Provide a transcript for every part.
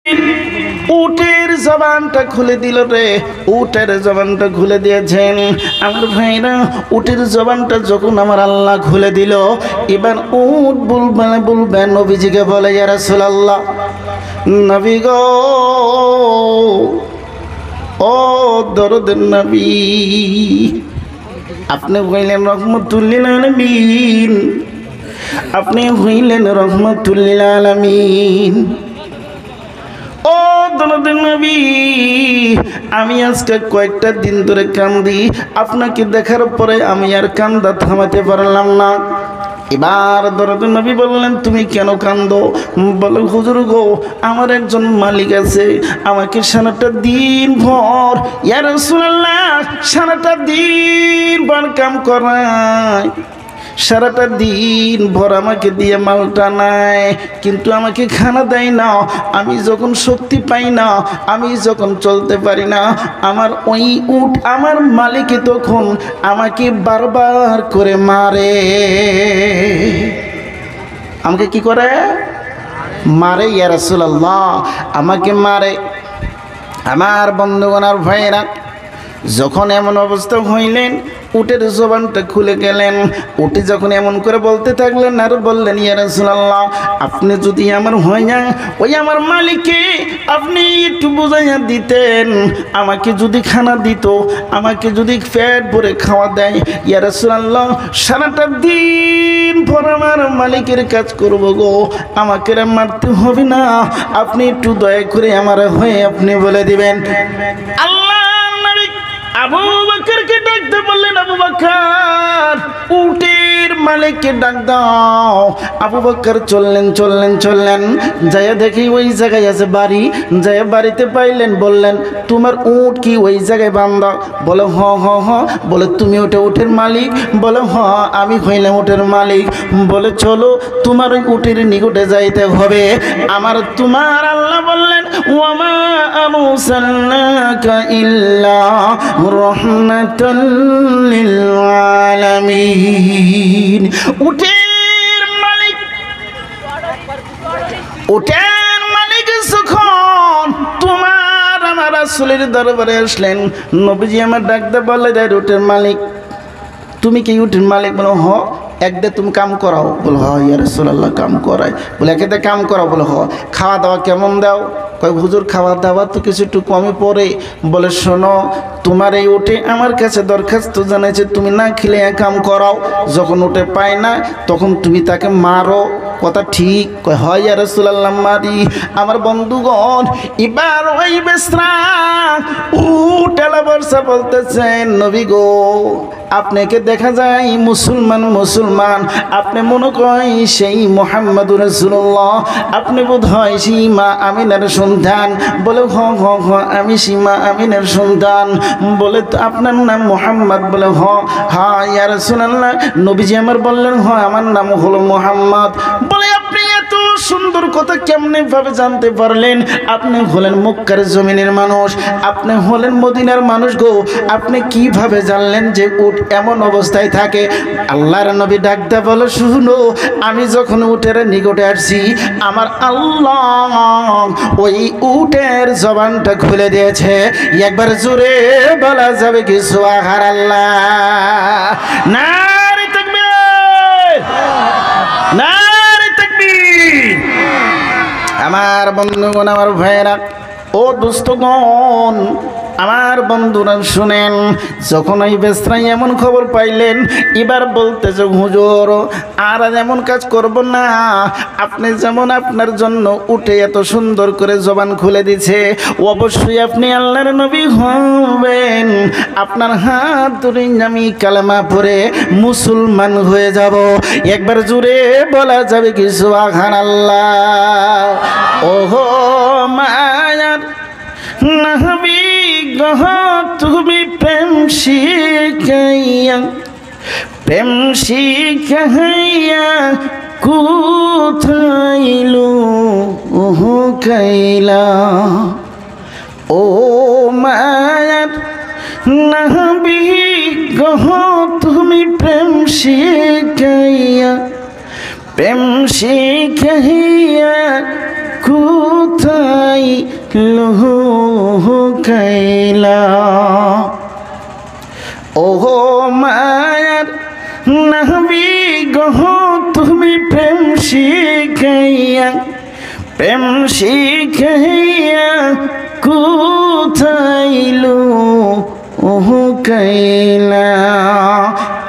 উটের জবানটা খুলে দিল রে, উটের জবানটা খুলে দিয়েছেন আমার ভাইরা। উটের জবানটা যখন আমার আল্লাহ খুলে দিল, এবার উট বলবে নবীজিকে বলে, ইয়া রাসূলুল্লাহ, নবী গো, ও দরদের নবী, আপনি হইলেন রহমতুল লিল আলামিন, আপনি হইলেন রহমতুল লিল আলামিন। ও দরদের নবী, আমি আজকে কয়েকটা দিন ধরে কান্দি, আপনাকে দেখার পরে আমি আর কান্দা থামাতে পারলাম না। এবার দরদের নবী বললেন, তুমি কেন কান্দো? বলে, হুজুর গো, আমার একজন মালিক আছে, আমাকে সারাটা দিন ভর, ইয়া রাসূলুল্লাহ, সারাটা দিন ভর কাম করায়, সারাটা দিন ভর আমাকে দিয়ে মালটা নেয়, কিন্তু আমাকে খানা দেয় না। আমি যখন শক্তি পাই না, আমি যখন চলতে পারি না, আমার ওই উট আমার মালিকে তখন আমাকে বারবার করে মারে। আমাকে কি করে? মারে, ইয়া রাসূলুল্লাহ, আমাকে মারে। আমার বন্ধুগণ আর ভাইয়েরা, যখন এমন অবস্থা হইলেন, উটের জবানটা খুলে গেলেন। উটে যখন এমন করে বলতে থাকলেন আর বললেন, ইয়া রাসূলুল্লাহ, আপনি যদি আমার হয় না, ওই আমার মালিককে আপনি একটু বুঝাইয়া দিতেন, আমাকে যদি খানা দিত, আমাকে যদি পেট ভরে খাওয়া দেয়, ইয়া রাসূলুল্লাহ, সারাটা দিন ভর আমার মালিকের কাজ করব গো, আমাকে মারতে হবে না, আপনি একটু দয়া করে আমার হয়ে আপনি বলে দিবেন। আল্লাহ আবু বকরকে ডাকতে বললেন, আবু বকর, উটের মালিককে ডাক দাও। আবু বকর চললেন, যাইয়া দেখি ওই জায়গায় আছে বাড়ি। যাইয়া বাড়িতে পাইলেন, বললেন, তোমার উট কি ওই জায়গায় বান্ধা? বলে, হ হ হ। বলে, তুমি ওটা উটের মালিক? বলে, হ, আমি হইলাম উটের মালিক। বলে, চলো, তোমার ওই উটের নিকটে যাইতে হবে। তোমার আল্লাহ বললেন, ওয়ামা আরসালনাকা ইল্লা রাহমাতাল লিল আলামিন। উটের মালিক যখন তোমার আমার রাসূলের দরবারে আসলেন, নবীজি আমার ডাকতে বললেন, উটের মালিক, তুমি কি উটের মালিক? বলো, হ। একদে তুমি কাম করাও? বলো, হ ইয়া রাসূলুল্লাহ, কাম করাই। বলে, একেতে কাম করাও? বলো, হ। খাওয়া দাওয়া কেমন দাও? কয়, হুজুর, খাওয়া দাওয়া তো কিছু একটু কমই পড়ে। বলে, শোনো, তোমার এই উটে আমার কাছে দরখাস্ত জানাইছে, তুমি না খেলে কাম করাও, যখন উটে পায় না তখন তুমি তাকে মারো, কথা ঠিক? কয়, হয় ইয়া রাসূলুল্লাহ, মারি। আমার বন্ধুগণ, এবার ওই বেসরা উটেলা বর্ষা বলতেছেন, নবী গো, আপনাকে দেখা যায় মুসলমান, আপনি মনে করেন সেই মুহাম্মদুর রাসূলুল্লাহ, আপনি বোধ হয় সেই মা আমিনার সন্তান। বলে, হ হ হ, আমি সেই মা আমিনার সন্তান। বলে, তো আপনার নাম মুহাম্মদ? বলে, হ। হ্যাঁ ইয়া রাসূলুল্লাহ, নবীজি আমার বললেন, হয় আমার নাম হলো মুহাম্মদ। বলে, আপনি এত সুন্দর কথা কেমনে ভাবে জানতে পারলেন? আপনি হলেন মক্কার জমিনের মানুষ, আপনি হলেন মদিনার মানুষ গো, আপনি কিভাবে জানলেন যে উট এমন অবস্থায় থাকে? আল্লাহর নবী ডাকতে বলে, শুনো, আমি যখন উটের নিকটে আসছি, আমার আল্লাহ ওই উটের জবানটা খুলে দিয়েছে। একবার জোরে বলা যাবে কি সুবহানাল্লাহ? নারে তাকবীর, নারে তাকবীর। আমার বন্ধুগণ, আমার ভাইয়েরা, ও দোস্তগণ, আমার বন্ধুরা শুনেন, যখন ওই বেসরাই এমন খবর পাইলেন, এবার বলতেছে, হুজুর, আর এমন কাজ করব না। আপনি যেমন আপনার জন্য উঠে এত সুন্দর করে জবান খুলে দিছে, অবশ্যই আপনি আল্লাহর নবী হবেন। আপনার হাত ধরে আমি কালেমা পড়ে মুসলমান হয়ে যাব। একবার জুড়ে বলা যাবে কি সুবহানাল্লাহ? ওহো মায়ার নবী গো, তুমি প্রেম শিখাইয়া কোথায় লুকাইলা? ও মায়ার নবী গো, তুমি প্রেম শিখাইয়া কোথায় লুকাইলা ওহো মায়ার নবী গো তুমি প্রেম শিখাইয়া কোথায় লুকাইলা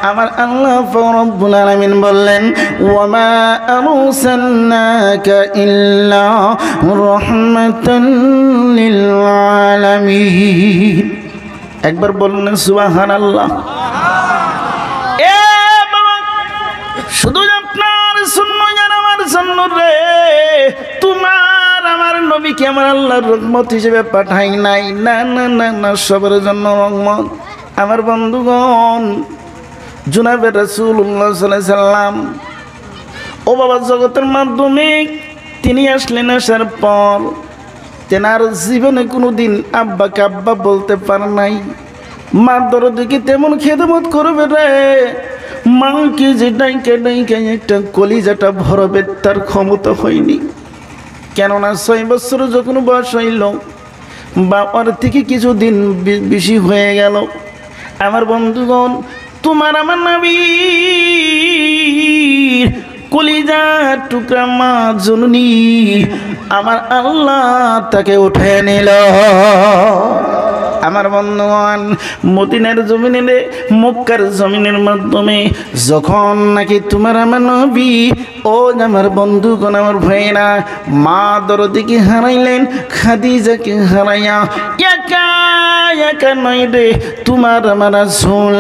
আমার আল্লাহ রব্বুল আলামিন বললেন ওয়ামা আরসালনাকা ইল্লা রাহমাতাল লিল আলামিন। একবার বলুন সুবহানাল্লাহ। এ বাবা শুধু আপনার সুন্নাহ আর আমার সুন্নাহ রে, তোমার আমার নবীকে আমার আল্লাহর রহমত হিসেবে পাঠাই নাই, না না না না, সবার জন্য রহমত। আমার বন্ধুগণ, জনাবে রাসূলুল্লাহ সাল্লাল্লাহু আলাইহি সাল্লাম ও বাবা জগতের মাধ্যমে তিনি আসলেন। আসার পর তেনার জীবনে কোনোদিন আব্বাকে আব্বা বলতে পারে নাই। মা দরদিকে তেমন খেদমত করবে রে, মাকে যে ডাইকে ডাইকে একটা কলিজাটা ভরবে তার ক্ষমতা হয়নি। কেননা 6 বছর যখন বয়স হইল, বাবার থেকে কিছুদিন বেশি হয়ে গেল। আমার বন্ধুগণ, তোমার আমার নবীর কলিজার টুকরা মা জননী আমার আল্লাহ তাকে উঠে নিল। আমার বন্ধুগণ, মদিনার জমিনে মক্কার জমিনের মাধ্যমে যখন নাকি তোমার আমার নবী ও আমার বন্ধুগণ, আমার ভাইরা মা দরদিকে হারাইলেন, খাদিজাকে হারাইয়া একা একা নয় রে, তোমার আমার রাসূল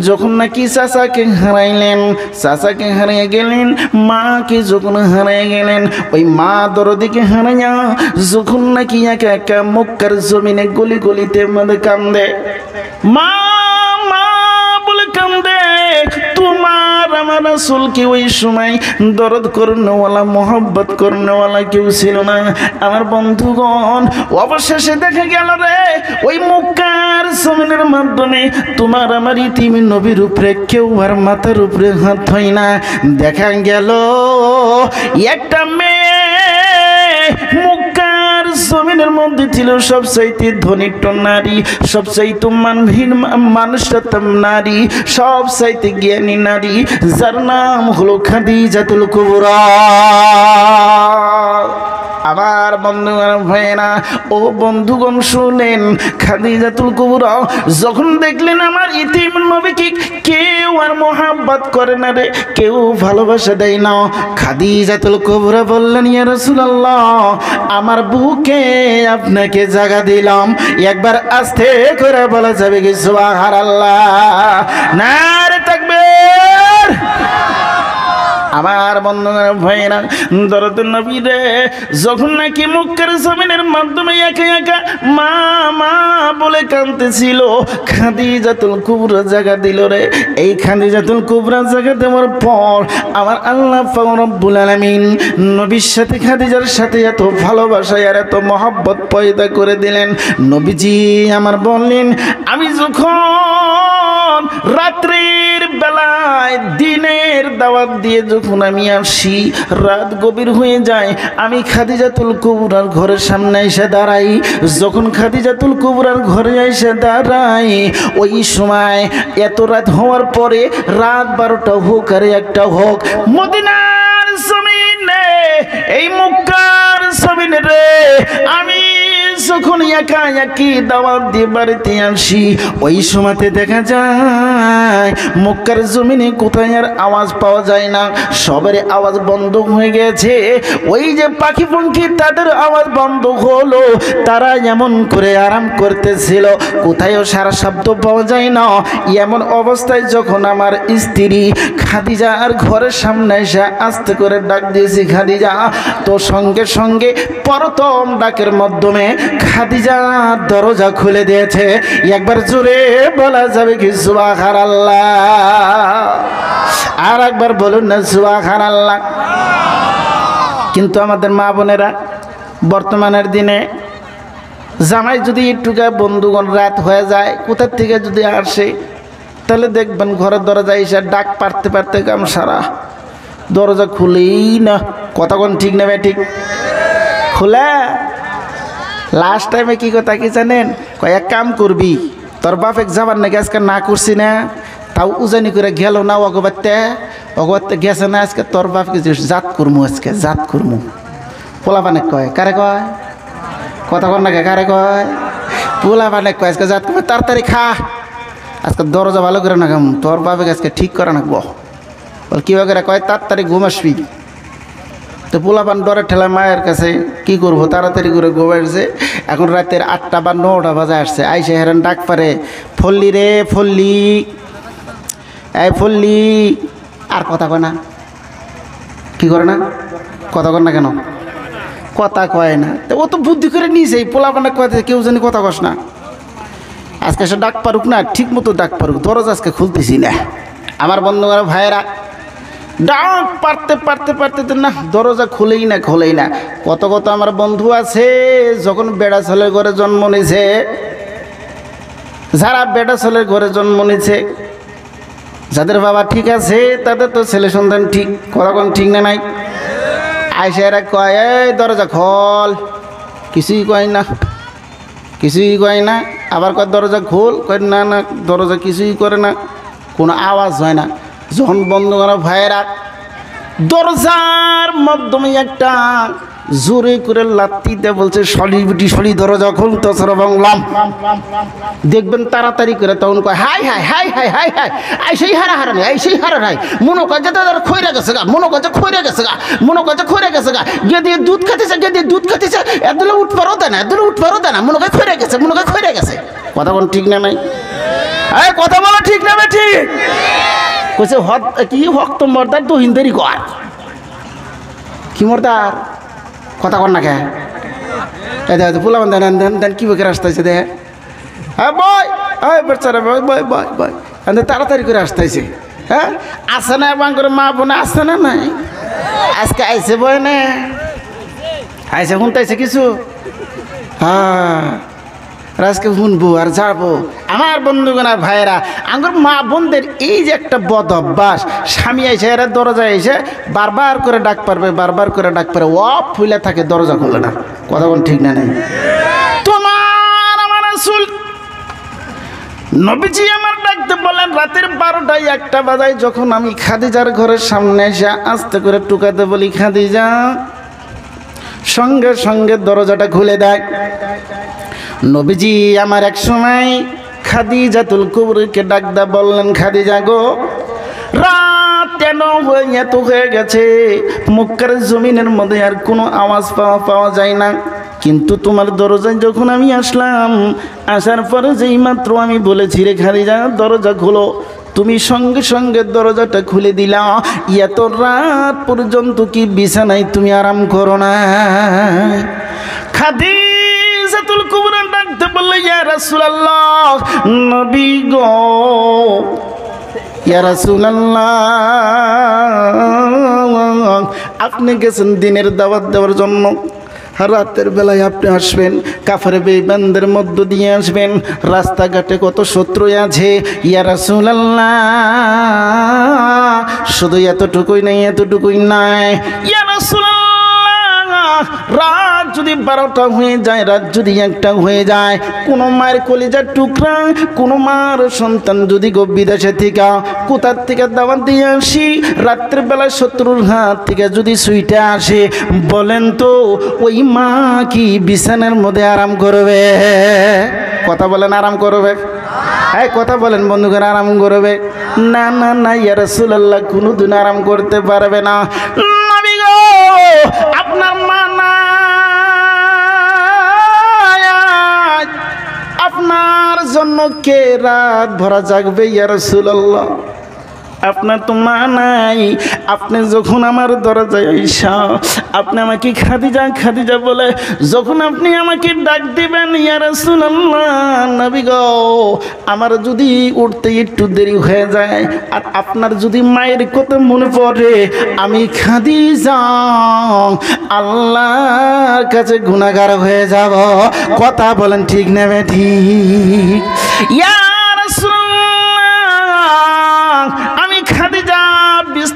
যখন নাকি চাচাকে হারাইলেন, চাচাকে হারিয়ে গেলেন, মাকে যখন হারিয়ে গেলেন, ওই মা দরদিকে হারাইয়া যখন নাকি একা একা মক্কার জমিনে গলি গলিতে মধ্যে কান্দে, মা মা বলে কান্দে। তোমার আমার রাসূলকে ওই সময় দরদ করনেওয়ালা, মোহব্বত করনেওয়ালা কেউ ছিল না। আমার বন্ধুগণ, অবশেষে দেখা গেল রে, ওই মক্কার জমিনের মাধ্যমে তোমার আমার ইতিম নবীর উপরে কেউ আর মাথার উপরে হাত হয় না। দেখা গেল একটা মেয়ে মক্কার জমিনের মধ্যে ছিল সবচাইতে ধনিষ্ঠ নারী, সবচাইতে মানহীন মানুষটা নারী, সবচাইতে জ্ঞানী নারী, যার নাম হলো খাদিজাতুল কুবরা। আমার বন্ধুগণ ভাইয়েরা ও বন্ধুগণ শুনেন, খাদিজাতুল কুবরা যখন দেখলেন আমার ইতিম নবীকে কেউ আর মোহাব্বত করে না রে, কেউ ভালোবাসা দেয় না, খাদিজাতুল কুবরা বললেন ইয়া রাসূলুল্লাহ, আমার বুকে আপনাকে জায়গা দিলাম। একবার আস্তে করে বলা যাবে কি সুবহানাল্লাহ, নারে তাকবীর। আমার বন্ধুগণ ভাইরা, দরদের নবী রে যখন নাকি মক্কার জমিনের মাধ্যমে একা একা মা মা বলে কাঁদতেছিল, খাদিজাতুল কুবরা জায়গা দিল রে। এই খাদিজাতুল কুবরা জায়গা দেওয়ার পর আমার আল্লাহ পাক রব্বুল আলামিন নবীর সাথে খাদিজার সাথে এত ভালোবাসা আর এত মহব্বত পয়দা করে দিলেন। নবীজি আমার বললেন, আমি যখন রাত্রির বেলায় দিনের দাওয়াত দিয়ে যখন আমি আসি, রাত গভীর হয়ে যায়, আমি খাদিজাতুল কুবরার ঘরের সামনে এসে দাঁড়াই। যখন খাদিজাতুল কুবরার ঘরে এসে দাঁড়াই, ওই সময় এত রাত হওয়ার পরে রাত 12টা হোক আর 1টা হোক, মদিনার জমিনে এই মক্কার জমিনে রে আমি যখন একা একই দাওয়াত দিয়ে বাড়িতে আসি, ওই সময়তে দেখা যায় মক্কার জমিনে কোথায় আর আওয়াজ পাওয়া যায় না, সবার আওয়াজ বন্ধ হয়ে গেছে। ওই যে পাখি পঙ্খী তাদের আওয়াজ বন্ধ হলো, তারা এমন করে আরাম করতেছিল, কোথায়ও সারা শব্দ পাওয়া যায় না। এমন অবস্থায় যখন আমার স্ত্রী খাদিজা আর ঘরের সামনে এসে আস্তে করে ডাক দিয়েছি, খাদিজা, তো সঙ্গে সঙ্গে প্রথম ডাকের মাধ্যমে খাদিজা দরজা খুলে দিয়েছে। একবার জোরে বলা যাবে কি সুবহানাল্লাহ, আর একবার বলুন না সুবহানাল্লাহ। কিন্তু আমাদের মা বোনেরা বর্তমানের দিনে জামাই যদি একটুকা বন্ধুগণ রাত হয়ে যায়, কোথার থেকে যদি আসে, তাহলে দেখবেন ঘরের দরজা এসে ডাক পারতে পারতে কাম সারা, দরজা খুলেই না। কতক্ষণ ঠিক নেবে ঠিক খুলে লাস্ট টাইমে কি কথা কি জানেন, কয় এক কাম করবি, তোর বাপ এক যাবার নাকি আজকে না করছি না, তাও উজানি করে গেল না অগবারতে গেছে না, আজকে তোর বাপকে জাত করমু, আজকে জাত করমু। পোলা পানে কয়, কারে কয়, কথা কর না কারে কয়, পোলা পানে কয় আজকে জাত করবো, তাড়াতাড়ি খা, আজকে দরজা ভালো করে না কাম, তোর বাপকে আজকে ঠিক করে নাকবো। বল কী করে কয়, তাড়াতাড়ি ঘুম আসবি। তো পোলাপান ডরে ঠেলা মায়ের কাছে কি করবো, তাড়াতাড়ি করে ঘুমাইছে। এখন রাতের 8টা বা 9টা বাজে আসছে, আইসে হেরান ডাক পারে, ফল্লি রে ফল্লি, এই ফল্লি। আর কথা কয় না, কি করে না, কথা কয় না কেন, কথা কয় না। তো ও তো বুদ্ধি করে নিয়েছে, পোলাপানে কয় কেউ জানি কথা কস না, আজকে সে ডাক পারুক না, ঠিক মতো ডাক পারুক, দরজা আজকে খুলতেছি না। আমার বন্ধুরা ভাইয়েরা ডাক পারতে পারতে পারতে তো না, দরজা খুলেই না। কত আমার বন্ধু আছে যখন বেড়া ছেলের ঘরে জন্ম নিয়েছে, যারা বেড়া ছেলের ঘরে জন্ম নিয়েছে, যাদের বাবা ঠিক আছে তাদের তো ছেলে সন্তান ঠিক, কতক্ষণ ঠিক না নাই, আইসা এরা কয় এই দরজা খোল, কিছুই কয় না, আবার কয় দরজা খোল, কয় না দরজা কিছুই করে না, কোনো আওয়াজ হয় না। যখন বন্ধ করা ভাইয়েরা দরজার মাধ্যমে একটা জোরে করে লাত্তিতে বলছে, সলি দরজা খুলতে বাংলাম, দেখবেন তাড়াতাড়ি করে, তখন কয় হাই হাই হাই হাই হাই হাই, আইসেই হারা নাই, মনে কয় যে তাদের খইরা গেছে গা, মনে কয় যে খইরা গেছে গা, গিয়ে দিয়ে দুধ খাতেছে, এদুলে উঠ পারো দেয় না, মনে কয় খইরা গেছে। কথা কোন ঠিক না নাই, এই কথা বলো ঠিক না ঠিক কইছে, কি হক্ত মর্দার তো হিন্দেরি কর, কি মর্দার কথা কর না কে, পোলা দেন কি বেকার আসতেছে দে, হ্যাঁ বয় বেচারা বয় তাড়াতাড়ি করে আসতেছে। হ্যাঁ আসে না বাং করে মা বোনে আসে না নাই, আজকে আইসে বয় না, আইসে শুনতেছে কিছু, হ্যাঁ আজকে শুনবো আর যাবো। আমার বন্ধুগণ আর ভাইয়েরা, আমার মা বোনদের এই যে একটা বদ অভ্যাস, স্বামী এসে এরা দরজায় এসে বারবার করে ডাক পারবে, ও ফুলে থাকে, দরজা খুলে না, কথা কোন ঠিক না নেই। তোমার আমার রাসূল নবীজি আমার ডাকতে বলেন, রাতের 12টায় 1টা বাজায়, যখন আমি খাদিজার ঘরের সামনে এসে আস্তে করে টুকাতে বলি খাদিজা, সঙ্গে সঙ্গে দরজাটা খুলে দেয়। নবীজি আমার এক সময় খাদিজাতুল কুবরাকে ডাকদা বললেন, খাদিজা গো, রাত কেন এত হয়ে গেছে, মক্কার জমিনের মধ্যে আর কোনো আওয়াজ পাওয়া যায় না, কিন্তু তোমার দরজায় যখন আমি আসলাম, আসার পরে যেই মাত্র আমি বলেছি রে খাদিজা দরজা খোলো, তুমি সঙ্গে সঙ্গে দরজাটা খুলে দিলা। এত রাত পর্যন্ত কি বিছানায় তুমি আরাম করো না? খাদিজাতুল কুবরা ডাকতে বললে, ইয়া রাসূলুল্লাহ, নবী গো, ইয়া রাসূলুল্লাহ, আপনি গেছেন দিনের দাওয়াত দেওয়ার জন্য, রাতের বেলায় আপনি আসবেন, কাফের বেঈমানদের মধ্য দিয়ে আসবেন, রাস্তাঘাটে কত শত্রু আছে, ইয়া রাসূলুল্লাহ, শুধু এতটুকুই নাই, ইয়া রাসূলুল্লাহ, রাত যদি 12টা হয়ে যায়, রাত যদি 1টা হয়ে যায়, কোনো মায়ের কলিজার টুকরা, কোনো মার সন্তান যদি বিদেশে থেকে কোথার থেকে দাওয়াত দিয়ে আসি, রাত্রের বেলায় শত্রুর হাত থেকে যদি সুইটে আসে, বলেন তো ওই মা কি বিছানার মধ্যে আরাম করবে? কথা বলেন, আরাম করবে? এই কথা বলেন বন্ধুগণ, আরাম করবে? না না না, ইয়া রাসূলুল্লাহ, কোনোদিন আরাম করতে পারবে না। নবী গো, আপনার মা না, আপনার জন্য কে রাত ভরা জাগবে? ইয়া রাসূলুল্লাহ, আপনার তো মা নাই, আপনি যখন আমার দরজায় আইসা আপনি আমাকে খাদিজা খাদিজা বলে যখন আপনি আমাকে ডাক দিবেন, ইয়া রাসূলুল্লাহ, নবী গো, আমার যদি উঠতে একটু দেরি হয়ে যায় আর আপনার যদি মায়ের কথা মনে পড়ে, আমি খাদিজা আল্লাহর কাছে গুনাহগার হয়ে যাব। কথা বলেন ঠিক না ঠিক? ইয়া রাসূলুল্লাহ, আমি খাদিজা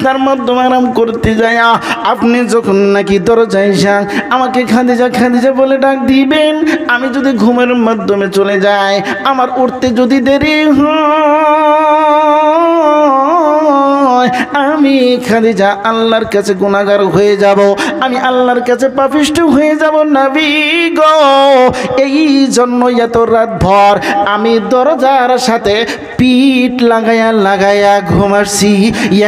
বিছনার মধ্যে আরাম করতে যায় আপনি যখন নাকি দরজায় যান আমাকে খাদিজা খাদিজা বলে ডাক দিবেন, আমি যদি ঘুমের মাধ্যমে চলে যাই, আমার উঠতে যদি দেরি হয়, আমি খাদিজা আল্লাহর কাছে গুনাহগার হয়ে যাব, আমি আল্লাহর কাছে পাপিষ্ঠ হয়ে যাব নবী গো। এই জন্য এত রাত ভর আমি দরজার সাথে পিঠ লাগাইয়া লাগাইয়া ঘুমাচ্ছি।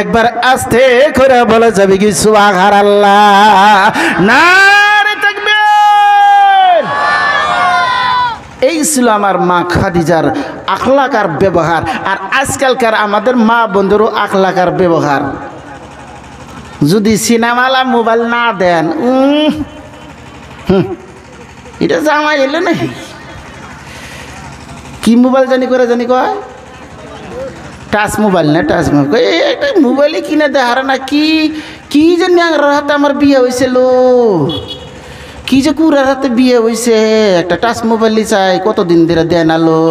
একবার আস্তে করে বলা যাবে কি সুবহানাল্লাহ, নারে তাকবীর। এই ছিল আমার মা খাদিজার আখলাক আর ব্যবহার। আর আজকালকার আমাদের মা বন্ধুরও আখলাক আর ব্যবহার। যদি সিনেমালা মোবাইল না দেন, এটা জামাই এলে নাকি কি মোবাইল জানি করে জানি কয় টাচ মোবাইল না, টাচ মোবাইল একটা মোবাইলই কিনে দেখার না। কি কি যে ন্যাংরার হাতে আমার বিয়ে হয়েছিল, কি যে কুড়ার হাতে বিয়ে হয়েছে, একটা টাচ মোবাইলই চাই, কতদিন ধরে দেন আলো।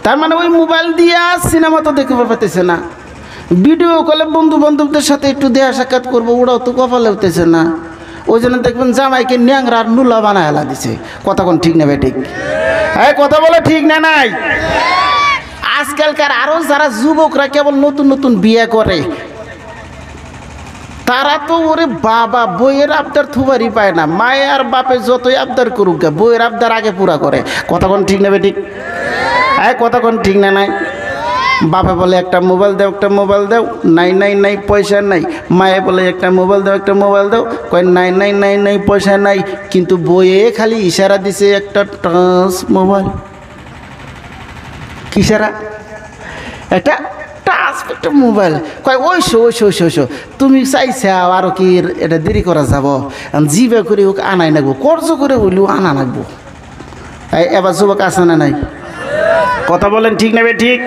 তার মানে ওই মোবাইল দিয়া সিনেমা তো দেখতে পারতেছে না, ভিডিও কলে বন্ধু বান্ধবদের সাথে একটু দেয়া সাক্ষাৎ করবো, ওরাও তো কপালে উঠতেছে না। ওই জন্য দেখবেন জামাইকে ন্যাংরা আর নুলা বানায় দিছে। কথা কোন ঠিক নেবে ঠিক? হ্যাঁ কথা বলে ঠিক না নাই? আজকালকার আরো যারা যুবকরা কেবল নতুন নতুন বিয়ে করে, তারা তো ওরে বাবা বইয়ের আবদার থুবারই পায় না। মায়ে আর বাপে যতই আবদার করুক, বইয়ের আবদার আগে পুরা করে। কথা কোন ঠিক নেবে ঠিক? হ্যাঁ কথা কোন ঠিক না নাই? বাপে বলে একটা মোবাইল দাও, একটা মোবাইল দাও, নাই নাই নাই পয়সা নাই। মায়ে বলে একটা মোবাইল দাও, একটা মোবাইল দাও, কয় নাই নাই নাই নাই পয়সা নাই। কিন্তু বইয়ে খালি ইশারা দিছে একটা টাচ মোবাইল। কিসারা? একটা টাচ একটা মোবাইল। কয় ওইশো ওইশো ওইশো ওইশো তুমি চাইছা আরও কি এটা দেরি করা যাব, জিবে করে হোক আনাই নাগবো, কর্জ করে হইলেও আনা নাগবো। এবার যুবক আছে না নাই? কথা বলেন ঠিক নেবে ঠিক?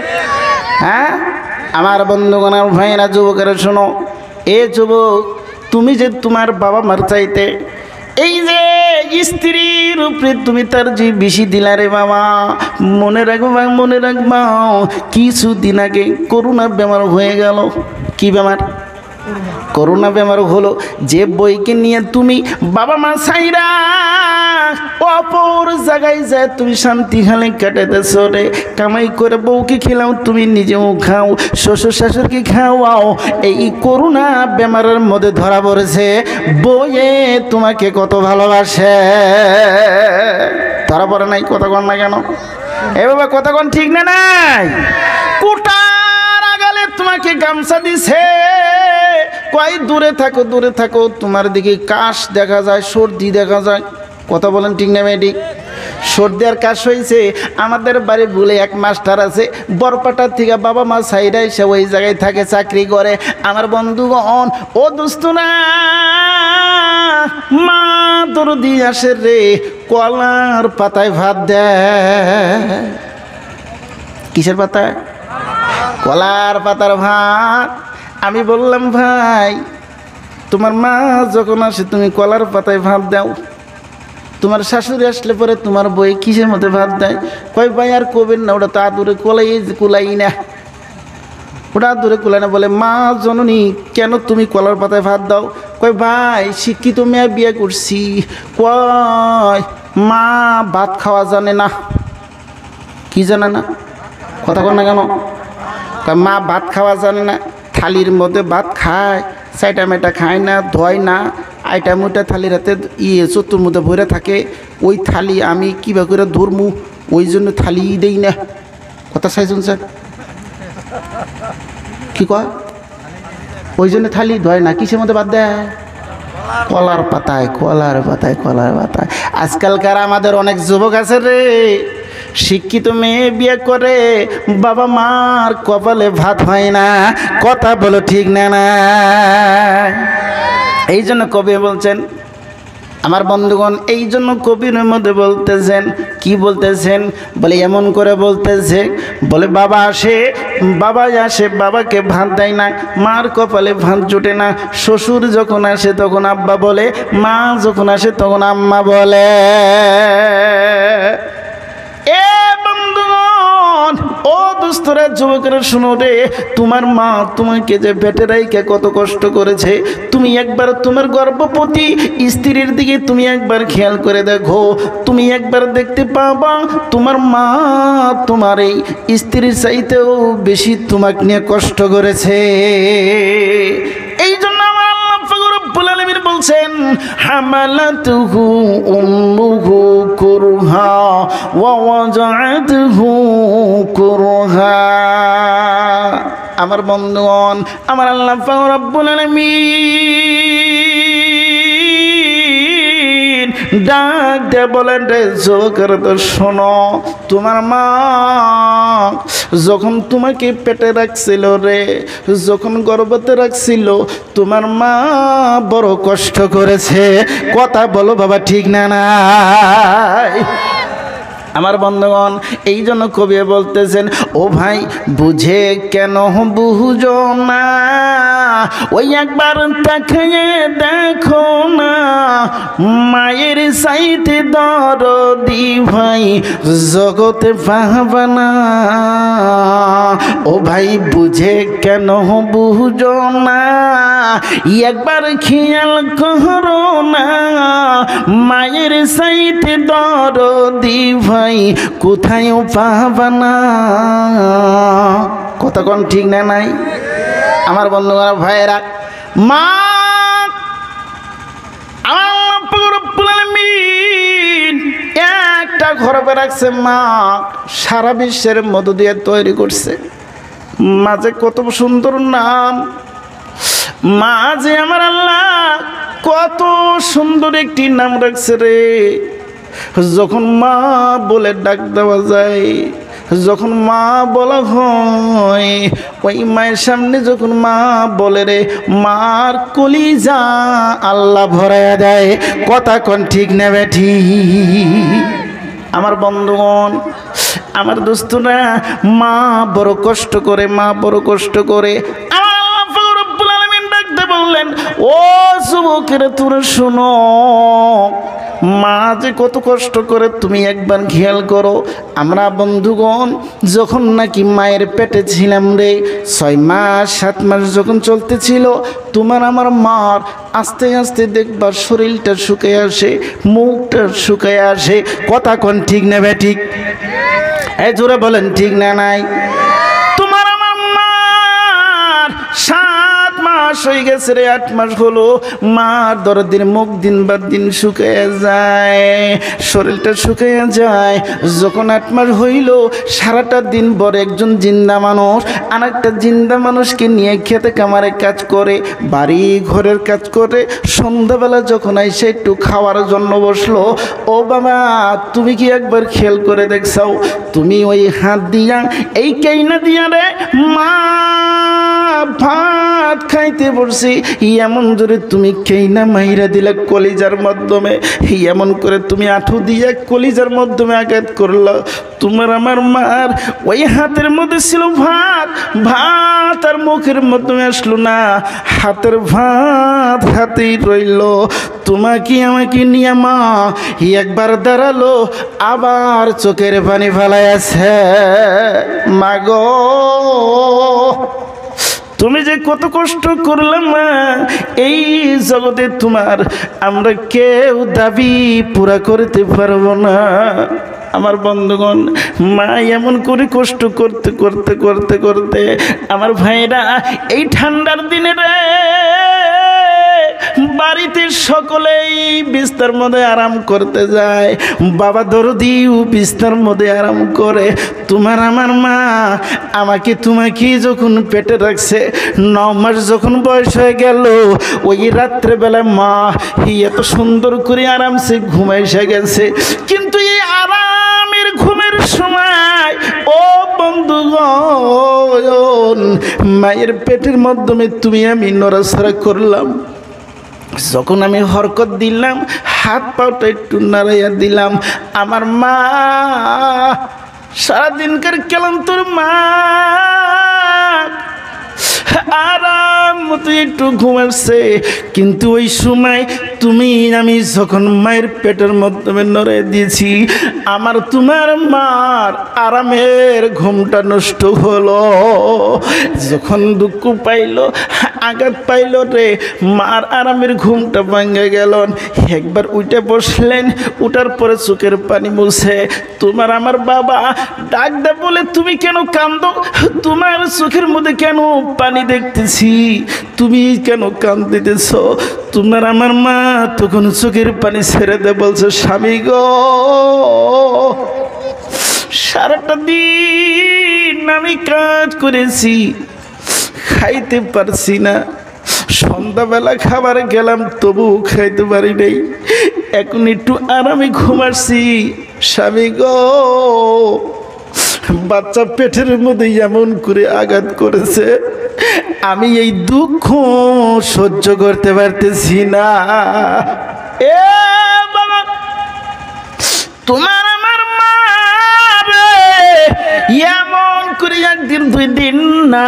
হ্যাঁ আমার বন্ধুগণ আর ভাইয়েরা যুবকেরা শোনো, এ যুবক তুমি যে তোমার বাবা মার চাইতে এই যে স্ত্রীর উপরে তুমি তার যে বেশি দিলা রে বাবা, মনে রাখবা মনে রাখবা। কিছুদিন আগে করোনা বেমার হয়ে গেল। কি বেমার? করোনা বেমার হলো। যে বইকে নিয়ে তুমি বাবা মা ছাইরা অপর জায়গায় যায় তুমি শান্তি খালে কাটাইতেছ রে, কামাই করে বউকে খেলাও, তুমি নিজেও খাও, শ্বশুর শাশুড়িকে খাওয়াও। এই করোনা বেমারের মধ্যে ধরা পড়েছে, বইয়ে তোমাকে কত ভালোবাসে। ধরা পড়ে নাই? কথা কন না কেন? এ বাবা কথা কন ঠিক না নাই? কোটার আগালে তোমাকে গামছা দিছে, কয় দূরে থাকো দূরে থাকো, তোমার দিকে কাশ দেখা যায়, সর্দি দেখা যায়। কথা বলেন ঠিক না ঠিক? সর্দি আর কাশ হয়েছে। আমাদের বাড়ি বলে এক মাস্টার আছে, বরপাটার থেকে বাবা মা সাইডা এসে ওই জায়গায় থাকে, চাকরি করে। আমার বন্ধুগণ ও দোস্তরা, মা দরদি আসে রে, কলার পাতায় ভাত দেয়। কিসের পাতায়? কলার পাতার ভাত। আমি বললাম ভাই তোমার মা যখন আসে তুমি কলার পাতায় ভাত দাও, তোমার শাশুড়ি আসলে পরে তোমার বই কিসের মধ্যে ভাত দেয়? কয় ভাই আর কবেন না, ওটা তো আদুরে কুলাই না, ওটা আদুরে কুলাই না। বলে মা জননী কেন তুমি কলার পাতায় ভাত দাও? কয় ভাই শিক্ষিত মেয়ে বিয়ে করছি, কয় মা ভাত খাওয়া জানে না। কি জানে না? কথা কন না কেন? কয় মা ভাত খাওয়া জানে না, থালির মধ্যে ভাত খায়, চাইটা মেটা খায় না, ধয় না, আইটা মুটা থালির হাতে চতুর মধ্যে ভরে থাকে। ওই থালি আমি কিবা করে ধরমু, ওই জন্য থালি দেই না। কথা চাইছুন স্যার? কি কয়? ওই জন্য থালি ধয় না। কিসের মধ্যে ভাত দেয়? কলার পাতায়, কলার পাতায়, কলার পাতায়। আজকালকার আমাদের অনেক যুবক আছে রে, শিক্ষিত মেয়ে বিয়ে করে, বাবা মার কপালে ভাত হয় না। কথা বলো ঠিক না না? এই জন্য কবি বলছেন, আমার বন্ধুগণ, এই জন্য কবির মধ্যে বলতেছেন, কি বলতেছেন? বলে এমন করে বলতেছে, বলে বাবা আসে বাবাকে ভাত দেয় না, মার কপালে ভাত জোটে না। শ্বশুর যখন আসে তখন আব্বা বলে, মা যখন আসে তখন আম্মা বলে। এ বন্ধুগণ ও দোস্তরা যুবকেরা শুনো রে, তোমার মা তোমাকে যে পেটে রাইখা কত কষ্ট করেছে, তুমি একবার তোমার গর্ভবতী স্ত্রীর দিকে তুমি একবার খেয়াল করে দেখো, তুমি একবার দেখতে পাবা তোমার মা তোমার এই স্ত্রীর চাইতেও বেশি তোমাকে নিয়ে কষ্ট করেছে। এই জন্য আমার আল্লাহ পাক রব্বুল আলামিন বলছেন, হামালাতুহু উম্মুহু কুরহা ওয়া ওয়াজাআতুহু কুরহা। আমার বন্ধুগণ, আমার আল্লাহ পাক রব্বুল আলামিন ডাক দিয়ে বলেন, রে যুবকেরা তো শোনো, তোমার মা যখন তোমাকে পেটে রাখছিল রে, যখন গর্ভতে রাখছিল, তোমার মা বড় কষ্ট করেছে। কথা বলো বাবা, ঠিক না নাই? আমার বন্ধুগণ, এই জন্য কবি বলতেছেন, ও ভাই বুঝে কেন বুঝো না, ওই একবার তাকিয়ে দেখো না, মায়ের চাইতে দরদি ভাই জগতে পাবা না। ও ভাই বুঝে কেন বুঝো না, একবার খেয়াল করো না, মায়ের চাইতে দরদি ভাই কোথায়ও পাবা না। কথা কোন ঠিক না নাই? আমার বন্ধুরা ভাইয়েরা, মা একটা ঘরে রাখছে, মা সারা বিশ্বের মধ্য দিয়ে তৈরি করছে। মাঝে কত সুন্দর নাম, মা যে আমার আল্লাহ কত সুন্দর একটি নাম রাখছে রে। যখন মা বলে ডাক দেওয়া যায়, যখন মা বলা হয়, ওই মায়ের সামনে যখন মা বলে রে, মার কলিজা আল্লাহ ভরাইয়া দেয়। কথা কোন ঠিক না বেঠি? আমার বন্ধুগণ, আমার দোস্তরা, মা বড় কষ্ট করে, মা বড় কষ্ট করে। বললেন, ও যুবকেরা তোরা শোনো, মা যে কত কষ্ট করে তুমি একবার খেয়াল করো। আমরা বন্ধুগণ যখন নাকি মায়ের পেটে ছিলাম রে, 6 মাস 7 মাস যখন চলতেছিল, তোমার আমার মার আস্তে আস্তে দেখবার শরীরটা শুকিয়ে আসে, মুখটা শুকিয়ে আসে। কথা কোন ঠিক না বেঠিক? এই জোরে বলেন, ঠিক না নাই? তোমার আমার মার 7 মাস হয়ে গেছে রে, 8 মাস হলো, মার দরদির মুখ দিন বাদ দিন শুকিয়ে যায়, শরীরটা শুকিয়ে যায়। যখন 8 মাস হইল, সারাটা দিন পর একজন জিন্দা মানুষ আর একটা জিন্দা মানুষকে নিয়ে খেতে কামারে কাজ করে, বাড়ি ঘরের কাজ করে, সন্ধ্যাবেলা যখন আইসে একটু খাওয়ার জন্য বসলো, ও বাবা তুমি কি একবার খেয়াল করে দেখছাও, তুমি ওই হাত দিয়া এই কেইনা দিয়া রে মা ভাত খাইতে বসছি, এমন জোরে তুমি কেইনা মাইরা দিলে কলিজার মাধ্যমে, এমন করে তুমি আঁঠু দিয়ে কলিজার মাধ্যমে আঘাত করলো। তোমার আমার মার ওই হাতের মধ্যে ছিল ভাত, ভাত আর মুখের মাধ্যমে আসলো না, হাতের ভাত হাতেই রইল। তোমাকে আমাকে নিয়ে মা একবার দাঁড়ালো, আবার চোখের পানি ফেলাই আছে। মাগো তুমি যে কত কষ্ট করলাম মা, এই জগতে তোমার আমরা কেউ দাবি পুরা করতে পারবো না। আমার বন্ধুগণ, মা এমন করে কষ্ট করতে করতে করতে করতে আমার ভাইরা এই ঠান্ডার দিনে রে বাড়িতে সকলেই বিস্তার মধ্যে আরাম করতে যায়, বাবা দরদিও বিস্তার মধ্যে আরাম করে। তোমার আমার মা আমাকে তোমাকে যখন পেটে রাখছে, 9 মাস যখন বয়স হয়ে গেল, ওই রাত্রেবেলা মা এত সুন্দর করে আরামসে ঘুমাইসে গেছে। কিন্তু এই আরামের ঘুমের সময় ও বন্ধুগণ, মায়ের পেটের মাধ্যমে তুমি আমি নড়াচড়া করলাম, যখন আমি হরকত দিলাম, হাত পাটা একটু নাড়াইয়া দিলাম, আমার মা সারাদিনকার কেলাম তোর মা আরাম মতো একটু ঘুমাচ্ছে। কিন্তু ওই সময় তুমি আমি যখন মায়ের পেটের মাধ্যমে নড়ে দিয়েছি, আমার তোমার মার আরামের ঘুমটা নষ্ট হলো। যখন দুঃখ পাইল, আঘাত পাইল রে, মার আরামের ঘুমটা ভাঙে গেল। একবার উঠে বসলেন, উঠার পরে চোখের পানি মুছে তোমার আমার বাবা ডাক দে বলে, তুমি কেন কান্দো? তোমার চোখের মধ্যে কেন পানি দেখতেছি? তুমি কেন কান্দিতেছ? তোমার আমার মা তখন চোখের পানি ছেড়ে দে বলছে, স্বামী গো, সারাটা দিন আমি কাজ করেছি, খাইতে পারছি না, সন্ধ্যাবেলা খাবার গেলাম তবু খাইতে পারি নাই, এখন একটু আরামে ঘুমাচ্ছি। স্বামী গো, বাচ্চা পেটের মধ্যে এমন করে আঘাত করেছে, আমি এই দুঃখ সহ্য করতে পারতেছি না। এ বাবা, তোমার আমার মা রে এমন করে একদিন দুই দিন না,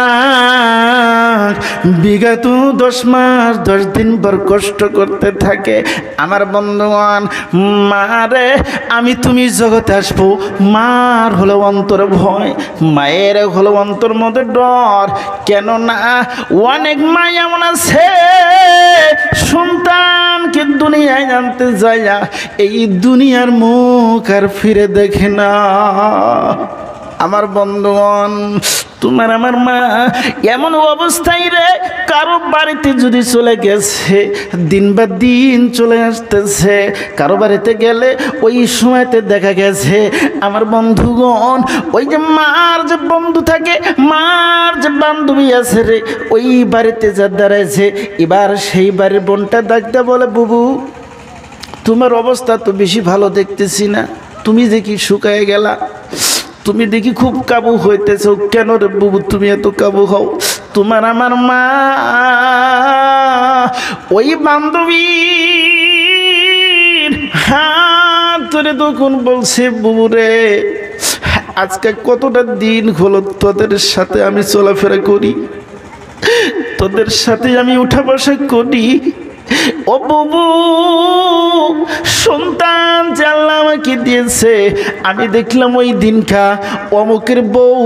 বিগত 10 মাস 10 দিন পর কষ্ট করতে থাকে। আমার বন্ধুগণ, মারে আমি তুমি জগতে আসবো, মার হলো অন্তর ভয়, মায়ের হলো অন্তর মধ্যে ডর। কেননা অনেক মা এমন আছে সন্তানকে দুনিয়ায় আনতে যায়, এই দুনিয়ার মুখ আর ফিরে দেখে না। আমার বন্ধুগণ, তোমার আমার মা এমন অবস্থায় রে, কারো বাড়িতে যদি চলে গেছে, দিন বা দিন চলে আসতেছে, কারো বাড়িতে গেলে ওই সময়তে দেখা গেছে আমার বন্ধুগণ, ওই যে মার যে বন্ধু থাকে, মার যে বান্ধবী আছে রে, ওই বাড়িতে যা দাঁড়াইছে, এবার সেই বাড়ির বোনটা ডাকতে বলে, বুবু তোমার অবস্থা তো বেশি ভালো দেখতেছি না, তুমি দেখি শুকায় গেলা, তুমি দেখি খুব কাবু হইতেছ, কেন রে বুবু তুমি এত কাবু হও? তোমার আমার মা ওই বান্ধবীর হাত ধরে তখন বলছে, বুবু রে আজকে কতটা দিন হলো তোদের সাথে আমি চলাফেরা করি, তোদের সাথে আমি উঠা বসা করি, ও বুবু সন্তান যে আল্লাহ আমাকে দিয়েছে, আমি দেখলাম ওই দিনকা অমুকের বউ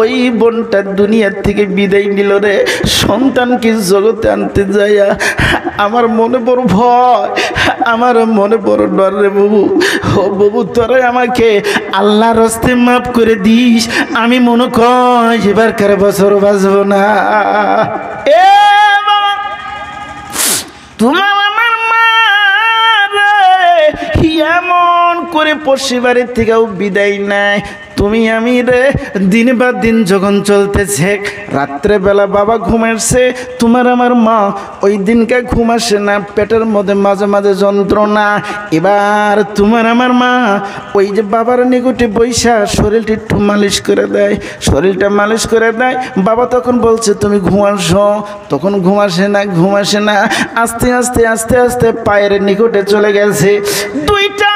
ওই বোনটা দুনিয়ার থেকে বিদায় নিল রে, সন্তানকে জগতে আনতে যাইয়া আমার মনে বড় ভয়, আমার মনে বড় ডর রে বুবু। ও বুবু তোরা আমাকে আল্লাহর হস্তে মাফ করে দিস, আমি মনে কর এবারকার বছর বাঁচবো না। এ বাবা, তোমার আমার মা এমন করে পরিবারের থেকেও বিদায় নেয়। তুমি আমি রে দিন বা দিন যখন চলতেছে, রাত্রেবেলা বাবা ঘুমাচ্ছে, তোমার আমার মা ওই দিনকে ঘুমাসে না, পেটের মধ্যে মাঝে মাঝে যন্ত্রণা। এবার তোমার আমার মা ওই যে বাবার নিকটে বৈশা শরীরটা একটু মালিশ করে দেয়, শরীরটা মালিশ করে দেয়। বাবা তখন বলছে তুমি ঘুমাসো, তখন ঘুমাসে না, আস্তে আস্তে আস্তে আস্তে পায়ের নিকটে চলে গেছে, দুইটা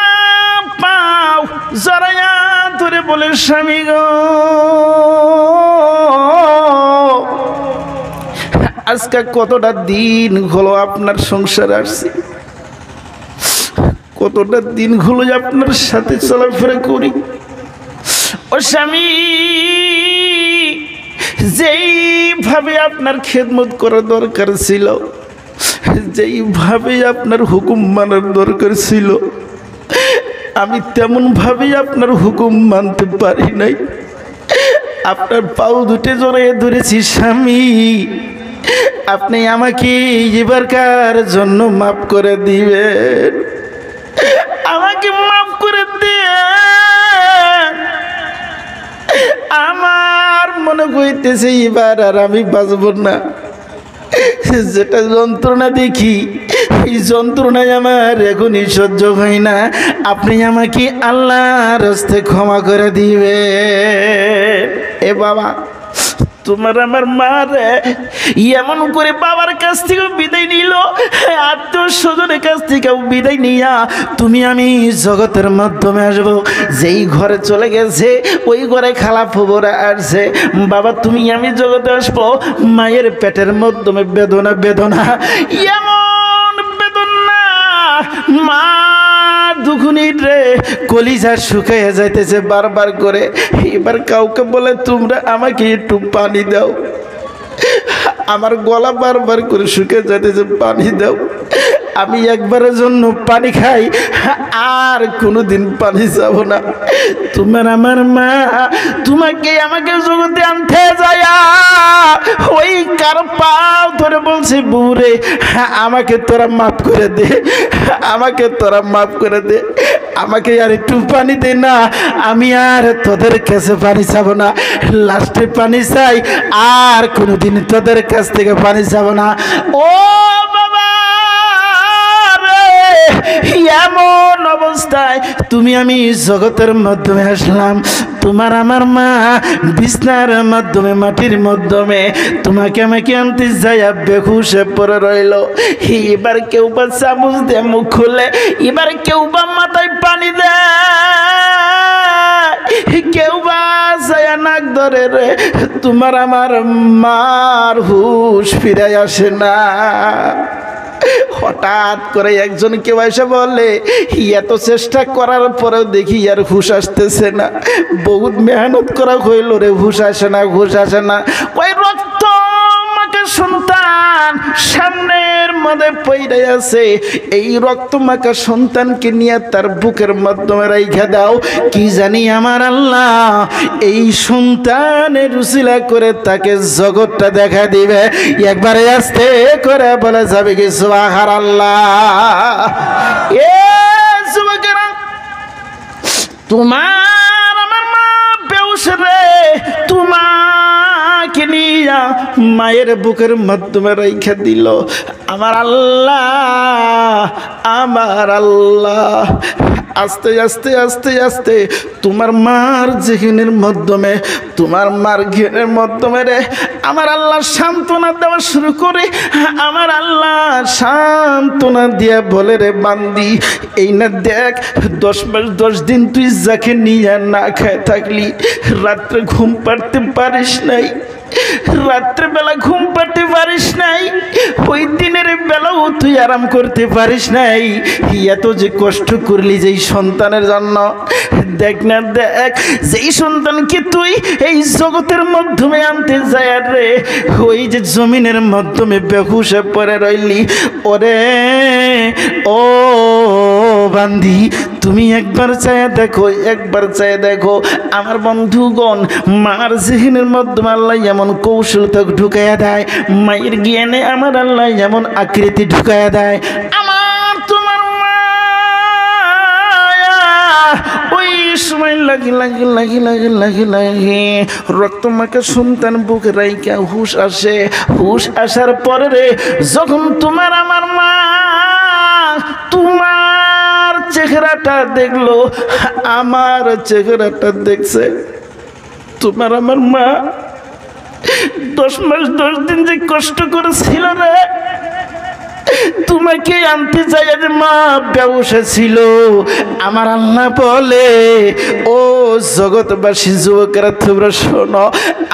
পাও জড়াইয়া ধরে বলে, স্বামী গো আজকে কতটা দিন হলো আপনার সংসারে আসছি, কতটা দিন হলো আপনার সাথে চলাফেরা করি। ও স্বামী, যেইভাবে আপনার খেদমত করা দরকার ছিল, যেইভাবে আপনার হুকুম মানার দরকার ছিল, আমি তেমন ভাবে আপনার হুকুম মানতে পারি নাই, আপনার পাও দুটে জড়িয়ে ধরেছি। স্বামী আপনি আমাকে এবারকার জন্য মাফ করে দিবেন, আমাকে মাফ করে দেন। আমার মনে হইতেছে এবার আর আমি বাঁচব না, যেটা যন্ত্রণা দেখি এই যন্ত্রণায় আমার এখনই সহ্য হয় না, আপনি আমাকে আল্লাহর হস্তে ক্ষমা করে দিবেন। এ বাবা, তোমার আমার মা রে এমন করে বাবার কাছ থেকে বিদায় নিল, আত্মীয় স্বজনের কাছ থেকেও বিদায় নিয়া তুমি আমি জগতের মাধ্যমে আসবো, যেই ঘরে চলে গেছে ওই ঘরে খালা ফুবরা আসছে, বাবা তুমি আমি জগতে আসবো, মায়ের পেটের মাধ্যমে বেদনা বেদনা, এমন বেদনা মা দুখুনি রে কলিজা শুকাইয়া যাইতেছে বারবার করে। এবার কাউকে বলে তোমরা আমাকে একটু পানি দাও, আমার গলা বারবার করে শুকিয়ে যাইতেছে, পানি দাও। আমি একবারের জন্য পানি খাই, আর কোনোদিন পানি যাব না। তোমার আমার মা তোমাকে আমাকে জগতে আনতে যায় ওই কার পাও ধরে বলছে, বুড়ে আমাকে তোরা মাফ করে দে, আমাকে তোরা মাফ করে দে, আমাকে আর একটু পানি দে না, আমি আর তোদের কাছে পানি চাব না, লাস্টে পানি চাই, আর কোনোদিন তোদের কাছ থেকে পানি চাব না। ও বাবা রে, এমন অবস্থায় তুমি আমি জগতের মাধ্যমে আসলাম। তোমার আমার মা বিছনার মাধ্যমে, মাটির মাধ্যমে তোমাকে আমাকে আনতে যাইয়া বেহুশে পড়ে রইল। এবার কেউ বা চামচ দিয়ে মুখ খুলে, এবার কেউ বা মাথায় পানি দেয়, কেউ বা যাইয়া নাক ধরে রে। তোমার আমার মার হুশ ফিরে আসে না। হঠাৎ করে একজন কেউ এসে বলে, এত চেষ্টা করার পরেও দেখি আর হুশ আসতেছে না, বহুত মেহনত করা হইল রে, হুশ আসে না, হুশ আসে না। ওই রক্ত মাকে সন্তান সামনের মধ্যে পড়ে আছে, এই রক্ত মাকা সন্তানকে নিয়ে তার বুকের মাধ্যমে রাইখা দাও। কি জানি আমার আল্লাহ এই সন্তানের উসিলা করে তাকে জগৎটা দেখা দিবে। একবারে আস্তে করে বলে যাবে কি সুবহানাল্লাহ। এ যুবকেরা, তোমার আমার মা বেহুশ রে, তোমাকে নিয়া মায়ের বুকের মাধ্যমে রাইখা দিল। আমার আল্লাহ, আমার আল্লাহ আস্তে আস্তে আস্তে আস্তে তোমার মার জেহেনের মাধ্যমে, তোমার মার ঘেনের মাধ্যমে রে আমার আল্লাহ সান্ত্বনা দেওয়া শুরু করে। আমার আল্লাহ সান্ত্বনা দিয়া বলে, রে বান্দি, এই না দেখ 10 মাস 10 দিন তুই যাকে নিয়ে না খায় থাকলি, রাত্রে ঘুম পাড়তে পারিস নাই, রাত্রেবেলা ঘুম পাড়তে পারিস নাই, ওই দিনের বেলাও তুই আরাম করতে পারিস নাই, এত যে কষ্ট করলি যেই সন্তানের জন্য। দেখ না দেখ, যেই সন্তানকে তুই এই জগতের মাধ্যমে আনতে যায় রে, ওই যে জমিনের মাধ্যমে বেহুশে পড়ে রইলি, ওরে ও বান্দি, তুমি একবার চায় দেখো, একবার চায় দেখো আমার বন্ধুগণ, মার জেহেনের মাধ্যমে আল্লাহ এমন কৌশলতা ঢুকাইয়া দেয়, মায়ের জ্ঞানে আমার আল্লাহ এমন আকৃতি ঢুকাইয়া দেয়। আমার তোমার মায়া ওই সময় লাগি লাগি লাগি লাগি লাগি লাগি রক্ত মাকে সন্তান বুকে রাইকা হুশ আসে। হুশ আসার পরে রে, যখন তোমার আমার মা তোমার চেহারাটা দেখলো, আমার চেহারাটা দেখছে, তোমার আমার মা 10 মাস 10 দিন যে কষ্ট করেছিল রে, তোমাকে আনতে চাই যে মা ব্যবসা ছিল। আমার আল্লাহ বলে, ও জগৎবাসী যুবকেরা তোমরা শোনো,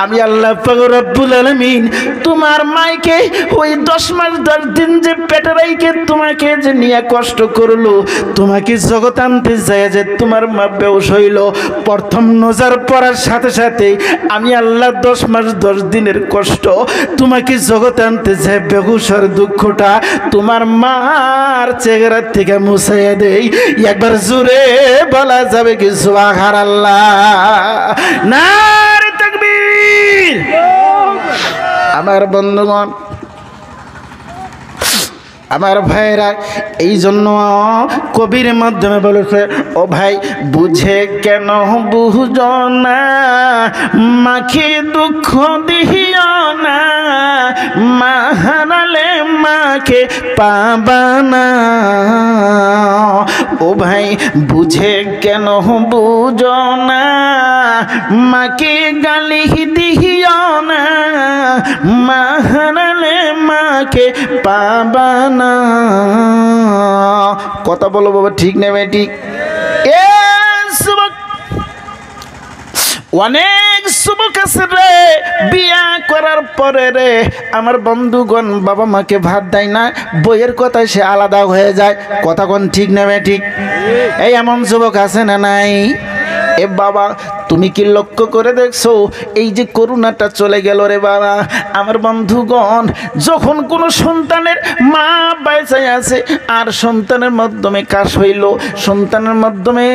আমি আল্লাহ পাক রব্বুল আলামিন তোমার মাইকে ওই 10 মাস 10 দিন যে পেটে রাইকে তোমাকে যে নিয়ে কষ্ট করলো, তোমাকে জগৎ আনতে যায় যে তোমার মা বেহুশ হইল, প্রথম নজর পড়ার সাথে সাথে আমি আল্লাহ 10 মাস 10 দিনের কষ্ট তোমাকে জগৎ আনতে যায় বেহুশের দুঃখটা তোমার মার চেহারা থেকে মুছাইয়া দেই। একবার জোরে বলা যাবে কি সুবহানাল্লাহ, নারে তাকবীর। আমার বন্ধুগণ, আমার ভাইরা, এই জন্য কবির মাধ্যমে বলেছে, ও ভাই বুঝে কেন বুঝো না, মাকে দুঃখ দিও না, মা হারালে মাকে পাবা না। ও ভাই বুঝে কেন বুঝো না, মাকে গালি দিও না, মা হারালে মাকে পাবা না। কথা বলো বাবা, ঠিক নেবে ঠিক। অনেক যুবক আছে রে, বিয়া করার পরে রে আমার বন্ধুগণ বাবা মাকে ভাত দেয় না, বইয়ের কথায় সে আলাদা হয়ে যায়। কথা কোন ঠিক নেবে ঠিক? এই এমন যুবক আছে না নাই? এ বাবা, তুমি কি লক্ষ্য করে দেখছো এই যে করোনাটা চলে গেল রে বাবা, আমার বন্ধুগণ যখন কোনো সন্তানের মা বেঁচে আছে আর সন্তানের মাধ্যমে কাশ হইল, সন্তানের মাধ্যমে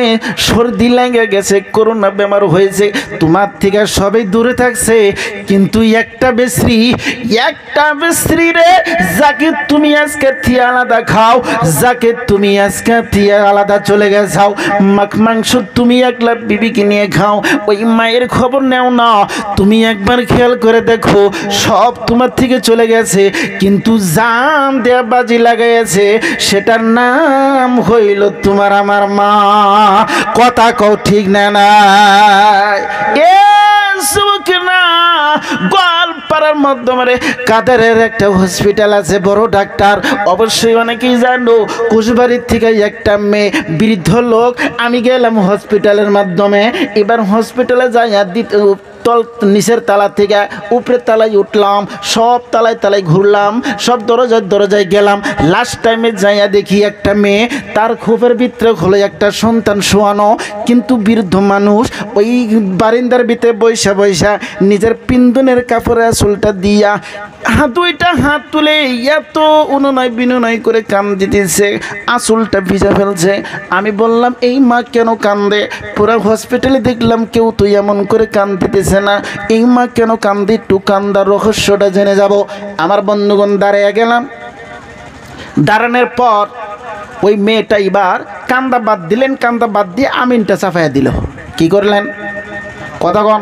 সর্দি লেগে গেছে, করোনা বেমার হয়েছে, তোমার থেকে সবাই দূরে থাকছে, কিন্তু একটা বেশ্রী রে, যাকে তুমি আজকে থিয়ে আলাদা খাও, যাকে তুমি আজকে থিয়ে আলাদা চলে গেছাও, মাংস তুমি একলা বিবিকে নিয়ে খাও, ওই মায়ের খবর নেও না। তুমি একবার খেয়াল করে দেখো, সব তোমার থেকে চলে গেছে, কিন্তু জান দেয়া বাজি লাগাইছে, সেটার নাম হইল তোমার আমার মা। কথা কও ঠিক না নাই? গোয়ালপাড়ার মাধ্যমে কাদেরের একটা হসপিটাল আছে, বড় ডাক্তার, অবশ্যই অনেকেই জানো। কুশবাড়ির থেকে একটা মেয়ে বৃদ্ধ লোক, আমি গেলাম হসপিটালের মাধ্যমে। এবার হসপিটালে যাইয়া নিচের তালা থেকে উপরের তালায় উঠলাম, সব তালায় ঘুরলাম, সব দরজায় গেলাম। লাস্ট টাইমে যাইয়া দেখি একটা মেয়ে, তার খোপের ভিতরে হলো একটা সন্তান শোয়ানো, কিন্তু বৃদ্ধ মানুষ ওই বারিন্দার ভিতরে বৈশা নিজের পিন্দনের কাপড়ে চুলটা দিয়া দুইটা হাত তুলে এত অনুনয় বিনয় করে কান দিতেছে, আঁচলটা ভিজা ফেলছে। আমি বললাম, এই মা কেন কান্দে? পুরো হসপিটালে দেখলাম কেউ তুই এমন করে কান দিতেছে না, এই মা কেন কান্দে? একটু কান্দার রহস্যটা জেনে যাব। আমার বন্ধুগণ দাঁড়িয়ে গেলাম। দাঁড়ানোর পর ওই মেয়েটা এবার কান্দা বাদ দিলেন, কান্দা বাদ দিয়ে আমিনটা চাপাইয়া দিল। কি করলেন? কথা কন।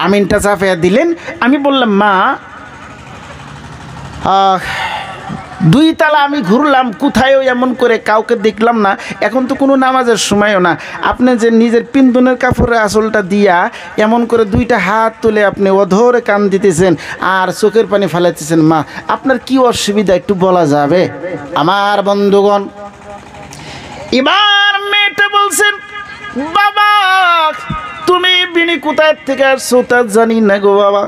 আমিনটা চাপাইয়া দিলেন। আমি বললাম, মা, দুই তালা আমি ঘুরলাম, কোথায়ও এমন করে কাউকে দেখলাম না, এখন তো কোনো নামাজের সময়ও না, আপনি যে নিজের পিন্দনের কাপড়ে আঁচলটা দিয়া এমন করে দুইটা হাত তুলে আপনি অধরে কান দিতেছেন আর চোখের পানি ফেলাইতেছেন, মা আপনার কি অসুবিধা একটু বলা যাবে? আমার বন্ধুগণ, এবার মেয়েটা বলছেন, বাবা তুমি বিনি কোথায় থেকে আসছো তা জানি না গো বাবা,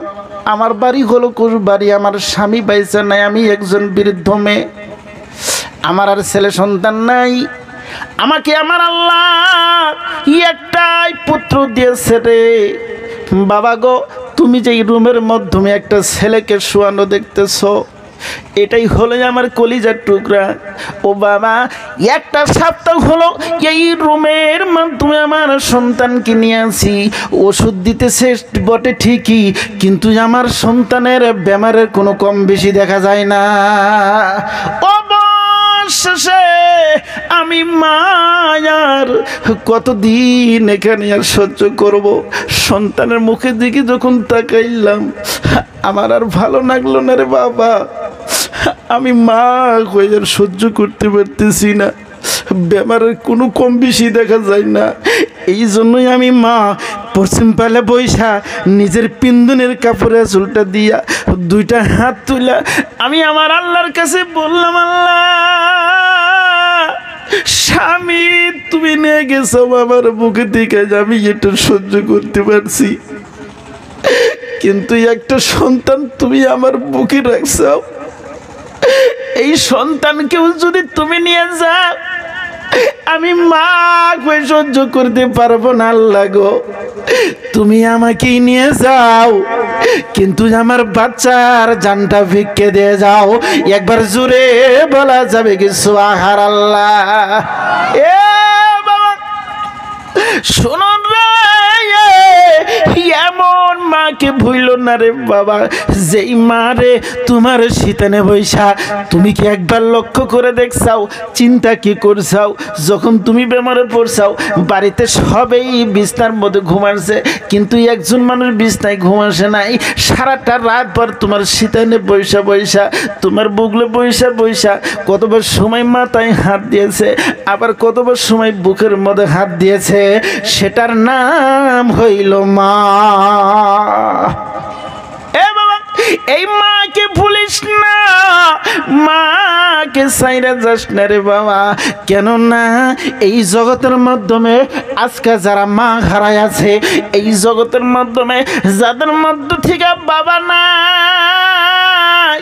আমার বাড়ি হলো কুশবাড়ি, আমার স্বামী বাইসা নাই, আমি একজন বৃদ্ধ মেয়ে, আমার আর ছেলে সন্তান নাই, আমাকে আমার আল্লাহ একটাই পুত্র দিয়েছে রে বাবা গো। তুমি যে রুমের মাধ্যমে একটা ছেলেকে শোয়ানো দেখতেছো, এটাই হলো আমার কলিজার টুকরা। ও বাবা, একটা সপ্তাহ হলো এই রুমের মাধ্যমে আমার সন্তানকে নিয়ে আসি, ওষুধ দিতেছে বটে ঠিকই, কিন্তু আমার সন্তানের বেমারের কোনো কম বেশি দেখা যায় না। অবশেষে আমি মায়ার কতদিন এখানে আর সহ্য করব? সন্তানের মুখের দিকে যখন তাকাইলাম, আমার আর ভালো লাগলো না রে বাবা, আমি মা হয়ে আর সহ্য করতে পারতেছি না, বেমারের কোনো কম বেশি দেখা যায় না। এই জন্যই আমি মা পশ্চিম পালে বৈশা নিজের পিন্দনের কাপড়ে চুলটা দিয়া দুইটা হাত তুলা আমি আমার আল্লাহর কাছে বললাম, আল্লাহ স্বামী তুমি নিয়ে গেছো আমার বুকে থেকে, আমি এটা সহ্য করতে পারছি, কিন্তু একটা সন্তান তুমি আমার বুকে রাখছো, এই সন্তানকেও যদি তুমি নিয়ে যাও আমি মা হয়ে সহ্য করতে পারবো না। আল্লাহ গো, তুমি আমাকেই নিয়ে যাও, কিন্তু আমার বাচ্চার জানটা ভিক্ষে দিয়ে যাও। একবার জোরে বলা যাবে কিছু আহার আল্লাহ। এ বাবা শুনুন রে, এমন মাকে ভুইল না রে বাবা, যেই মা রে তোমার শীতানে বৈশা তুমি কি একবার লক্ষ্য করে দেখছাও, চিন্তা কি করছাও, যখন তুমি বেমারে পড়ছাও বাড়িতে সবেই বিছনার মধ্যে ঘুমাচ্ছে, কিন্তু একজন মানুষ বিছনায় ঘুমাসে নাই, সারাটা রাত পর তোমার শীতানে বৈশা তোমার বুকলে বৈশা কতবার সময় মাথায় হাত দিয়েছে, আবার কতবার সময় বুকের মধ্যে হাত দিয়েছে, সেটার নাম হইল মা। এ বাবা, এই মাকে ভুলিস না। মাকে সাইরা যাস না রে বাবা। কেননা এই জগতের মাধ্যমে আজকে যারা মা হারায় আছে, এই জগতের মাধ্যমে যাদের মধ্য থেকে বাবা নাই,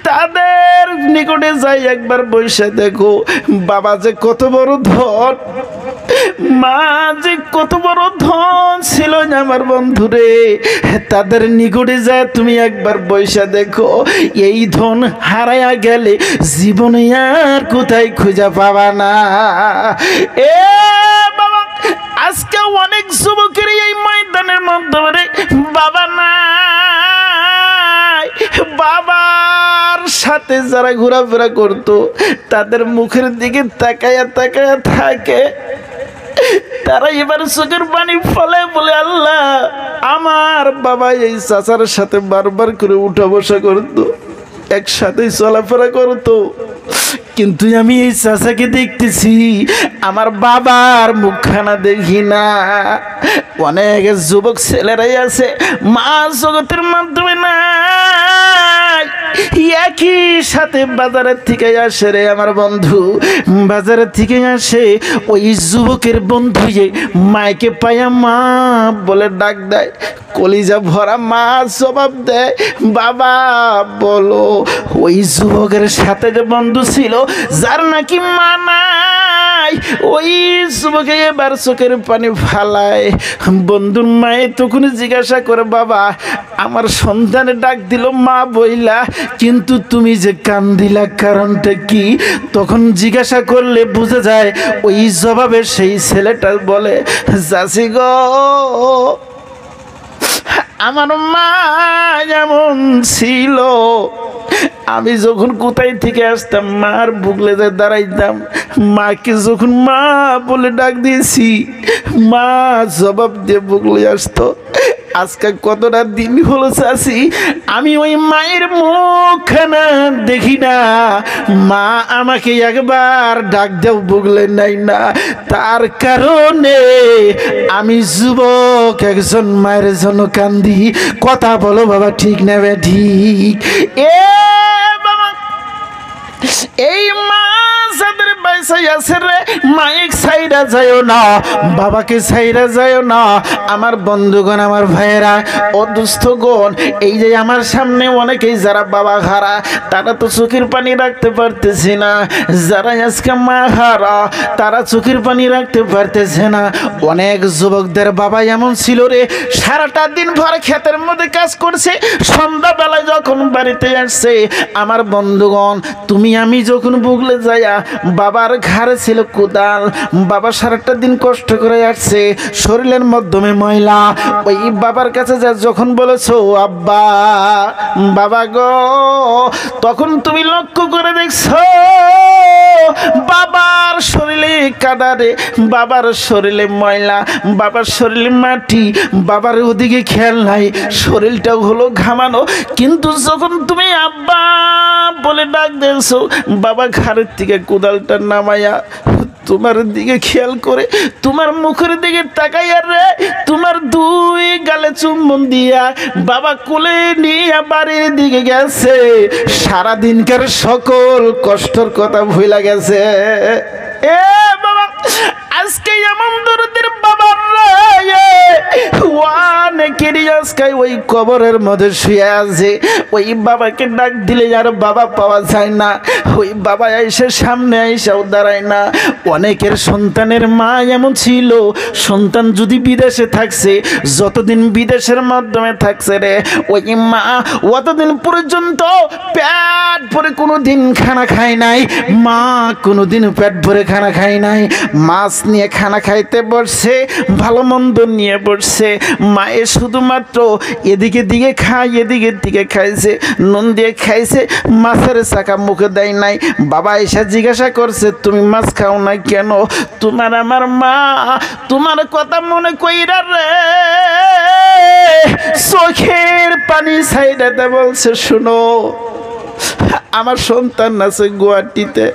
তাদের নিকটে যাই একবার বসে দেখো বাবা যে কত বড় ধন, মা যে কত বড় ধন ছিল আমার বন্ধুরে। তাদের নিকটে যায় তুমি একবার বসে দেখো, এই ধন হারায়া গেলে জীবনে আর কোথায় খুঁজে পাবা না। এ বাবা, আজকে অনেক যুবকের এই ময়দানের মাধ্যমে বাবা নাই, বাবার সাথে যারা ঘোরাফেরা করতো তাদের মুখের দিকে তাকায়া তাকায়া থাকে, তারা এবার চোখের পানি ফলে বলে, আল্লাহ আমার বাবা এই চাচার সাথে বারবার করে উঠা বসা করতো, একসাথে চলাফেরা করতো, কিন্তু আমি এই চাচাকে দেখতেছি, আমার বাবার মুখখানা দেখি না। অনেক যুবক ছেলেরাই আছে মা জগতের মাধ্যমে নাই, একই সাথে বাজারের থেকে আসে রে আমার বন্ধু, বাজারের থেকে আসে ওই যুবকের বন্ধু মাইকে পায়া মা বলে ডাক দেয়, কলিজা ভরা মা জবাব দেয়, বাবা বলো। ওই যুবকের সাথে যে বন্ধু ছিল যার নাকি মা নাই, ওই যুবকে এবার চোখের পানি ফালায়। বন্ধুর মায়ে তখন জিজ্ঞাসা করে, বাবা আমার সন্তানে ডাক দিল মা বইলা, কিন্তু তুমি যে কান্দিলা কারণটা কি? তখন জিজ্ঞাসা করলে বুঝা যায়, ওই জবাবে সেই ছেলেটা বলে, চাচি গো আমার মা যেমন ছিল, আমি যখন কোথায় থেকে আসতাম মার বুকলে যায় দাঁড়াইতাম, মাকে যখন মা বলে ডাক দিয়েছি মা জবাব দিয়ে বুকলে আসতো। আজকে কতটা দিন হলো চাচি আমি ওই মায়ের মুখখানা দেখি না, মা আমাকে একবার ডাক দেও বুকলে নাই না, তার কারণে আমি যুবক একজন মায়ের জন্য কান্দি। কথা বলো বাবা, ঠিক নেবে ঠিক? এই মা যাদের বাইসাই আছে রে, মাইক সাইরা যায় না, বাবাকে সাইরা যায় না। আমার বন্ধুগণ, আমার ভাইয়েরা, অদুস্থগণ, এই যে আমার সামনে অনেকেই যারা বাবা হারা, তারা তো চোখের পানি রাখতে পারতেছে না। যারা আজকে মা হারা তারা চোখের পানি রাখতে পারতেছে না। অনেক যুবকদের বাবা এমন ছিল রে, সারাটা দিন ভর ক্ষেতের মধ্যে কাজ করছে, সন্ধ্যাবেলায় যখন বাড়িতে আসছে, আমার বন্ধুগণ তুমি আমি যখন বুগলে যাইয়া, বাবার ঘাড়ে ছিল কোদাল, বাবা সারাটা দিন কষ্ট করে আসছে, শরীরের মাধ্যমে ময়লা। ওই বাবার কাছে যা যখন বলেছো আব্বা বাবা গো, তখন তুমি লক্ষ্য করে দেখছো বাবার শরীরে কাদারে, বাবার শরীরে ময়লা, বাবার শরীরে মাটি, বাবার ওদিকে খেয়াল নাই, শরীরটাও হলো ঘামানো। কিন্তু যখন তুমি আব্বা বলে ডাক দিয়েছো, বাবা ঘাড়ের থেকে কোদালটা নামাইয়া তোমার দিকে খেয়াল করে, তোমার মুখের দিকে তাকাইয়া রে, তোমার দুই গালে চুম্বন দিয়া বাবা কোলে নিয়ে বাড়ির দিকে গেছে। সারাদিনকার সকল কষ্টর কথা ভুলে গেছে। এ বাবা, আজকে এমন দরদের বাবার আজকে ওই কবরের মধ্যে শুয়ে আছে, ওই বাবাকে ডাক দিলে আর বাবা পাওয়া যায় না, ওই বাবা এসে সামনে এসেও দাঁড়ায় না। অনেকের সন্তানের মা এমন ছিল, সন্তান যদি বিদেশে থাকছে, যতদিন বিদেশের মাধ্যমে থাকছে রে, ওই মা অতদিন পর্যন্ত পেট ভরে কোনো দিন খানা খায় নাই, মা কোনোদিন পেট ভরে খানা খায় নাই। মাছ নিয়ে খানা খাইতে বসছে, ভালো মন্দ নিয়ে বসছে, মায়ে শুধুমাত্র এদিকে দিকে খায়, এদিকে দিকে খাইছে, নুন দিয়ে খাইছে, মাছের চাকা মুখে দেয় নাই। বাবা এসে জিজ্ঞাসা করছে তুমি মাছ খাও না কেন? তোমার আমার মা তোমার কথা মনে কইরা রে চোখের পানি ছাইড়াতে বলছে, শুনো আমার সন্তান আছে গুয়াহাটিতে,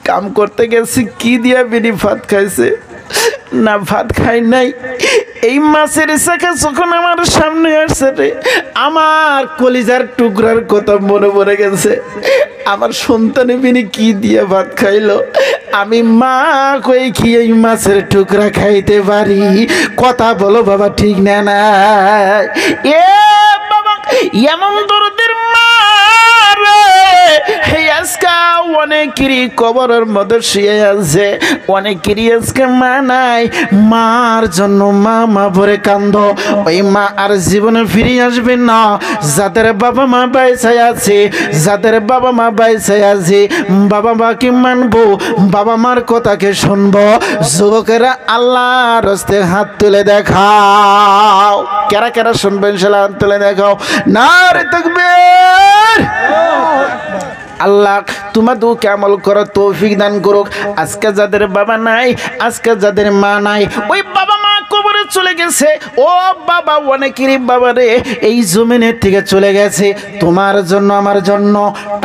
কাম করতে গেছি, কি দিয়া বিড়ি ভাত খাইছে না ভাত খাই নাই, এই মাছের শাখা যখন আমার সামনে আসছে রে, আমার কলিজার টুকরার কথা মনে পড়ে গেছে। আমার সন্তানে বিনি কি দিয়ে ভাত খাইলো, আমি মা কই কি এই মাছের টুকরা খাইতে পারি? কথা বলো বাবা, ঠিক না? না এ বাবা, এমন দরদের মা রে, আজকা অনেকেরই কবরের মধ্যে শুয়ে আছে, অনেকেরই আজকে মা নাই। মার জন্য মা মা ভরে কান্দ। ওই মা আর জীবনে ফিরে আসবে না। যাদের বাবা মা বাইসায় আছে, যাদের বাবা মা বাইসায় আছে, বাবা মাকে মানবো, বাবা মার কথাকে শুনবো। যুবকেরা আল্লাহর রাস্তে হাত তুলে দেখাও। কারা কারা শুনবেন ইনশাআল্লাহ? হাত তুলে দেখাও। নারে তাকবীর। আল্লাহ তোমাদেরকে আমল করার তৌফিক দান করুক। আজকে যাদের বাবা নাই, আজকে যাদের মা নাই, ওই বাবা মা কবরে চলে গেছে। ও বাবা, অনেকেরই বাবা রে এই জমিনের থেকে চলে গেছে। তোমার জন্য আমার জন্য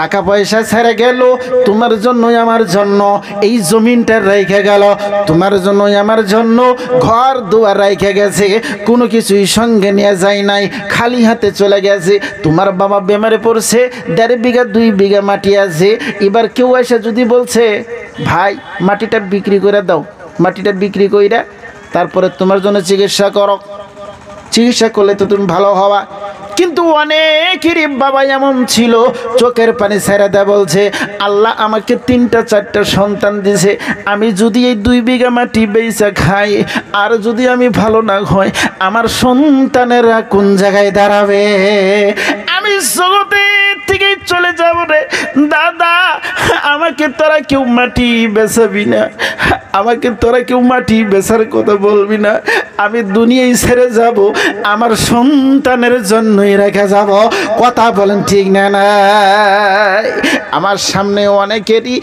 টাকা পয়সা ছেড়ে গেল, তোমার জন্যই আমার জন্য এই জমিনটা রেখে গেল, তোমার জন্যই আমার জন্য ঘর দুয়ার রেখে গেছে, কোনো কিছুই সঙ্গে নিয়ে যায় নাই, খালি হাতে চলে গেছে। তোমার বাবা বেমারে পড়ছে, 1.5 বিঘা 2 বিঘা মাটি আছে। এবার কেউ এসে যদি বলছে ভাই মাটিটা বিক্রি করে দাও, মাটিটা বিক্রি কইরা তারপরে তোমার জন্য চিকিৎসা করো, চিকিৎসা করলে তো তুমি ভালো হওয়া। কিন্তু অনেকেরই বাবা এমন ছিল, চোখের পানি ছেড়ে দেয়, বলছে আল্লাহ আমাকে 3টা 4টা সন্তান দিছে, আমি যদি এই 2 বিঘা মাটি বেচা খাই, আর যদি আমি ভালো না হয়, আমার সন্তানেরা কোন জায়গায় দাঁড়াবে? আমি জগতে থেকে চলে যাব রে দাদা, আমাকে তোরা কেউ মাটি বেচাবি না, আমাকে তোরা কেউ মাটি বেচার কথা বলবি না। আমি দুনিয়ায় ছেড়ে যাব, আমার সন্তানের জন্যই রেখে যাব। কথা বলেন ঠিক না? না আমার সামনে অনেকেরই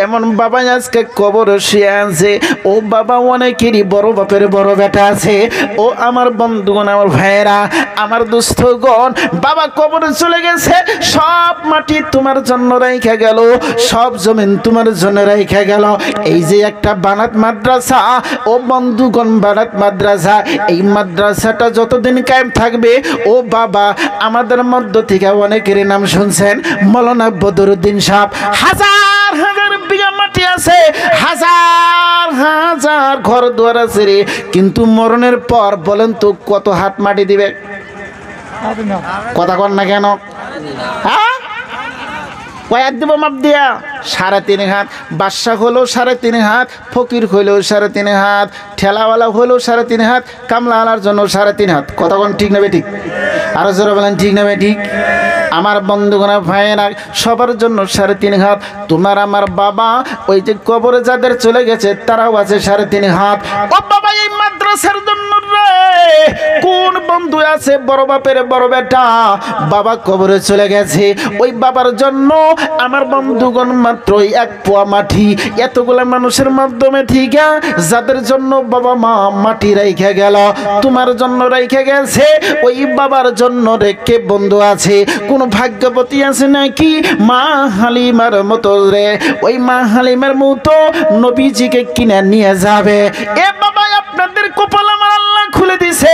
এমন বাবা আজকে কবর শুয়ে আছে। ও বাবা, অনেকেরই বড় বাপের বড় বেটা আছে। ও আমার বন্ধুগণ, আমার ভাইয়েরা, আমার দুস্থগণ, বাবা কবরে চলে গেছে। সব মাটি তোমার জন্য রেখে গেল, সব জমিন তোমার জন্য রেখে গেল। এই যে একটা বানাত মাদ্রাসা, ও বন্ধুগণ, বানাত মাদ্রাসা, এই মাদ্রাসাটা যতদিন কায়েম থাকবে, ও বাবা, আমাদের মধ্য থেকে অনেকের নাম শুনছেন, মৌলানা বদরুদ্দিন সাহেব। হাজার হাজার বিঘা মাটি আছে, হাজার হাজার ঘর দুয়ার আছে রে, কিন্তু মরণের পর বলেন তো কত হাত মাটি দিবে? কথা কন না কেন? হ্যাঁ, কয়েক দিব মাপ দিয়া? 3.5 হাত। বাদশা হলো 3.5 হাত, ফকির হইলেও 3.5 হাত, ঠেলাওয়ালা হলেও 3.5 হাত, কামলাওয়ালার জন্য 3.5 হাত। কথা কোন ঠিক নেবে? ঠিক। আরো জোরে বলেন, ঠিক নেবে? ঠিক। আমার বন্ধুগণ, ভাইয়েরা, সবার জন্য 3.5 হাত। তোমার আমার বাবা ওই যে কবরে যাদের চলে গেছে, তারাও আছে 3.5 হাত। ও বাবা, এই মাদ্রাসার জন্য রে কোন বন্ধু আছে, বড় বাপের বড় বেটা, বাবা কবরে চলে গেছে, ওই বাবার জন্য আমার বন্ধুগণ মাত্র 1 পোয়া মাটি। এতগুলা মানুষের মাধ্যমে ঠিক যাদের জন্য বাবা মা মাটি রেখে গেল, তোমার জন্য রেখে গেছে, ওই বাবার জন্য রেখে বন্ধু আছে। কোন ভাগ্যবতী আছে নাকি মা হালিমার মতো রে? ওই মা হালিমার মতো নবীজিকে কিনে নিয়ে যাবে। এ বাবা, আপনাদের কপাল আমার আল্লাহ খুলে দিছে।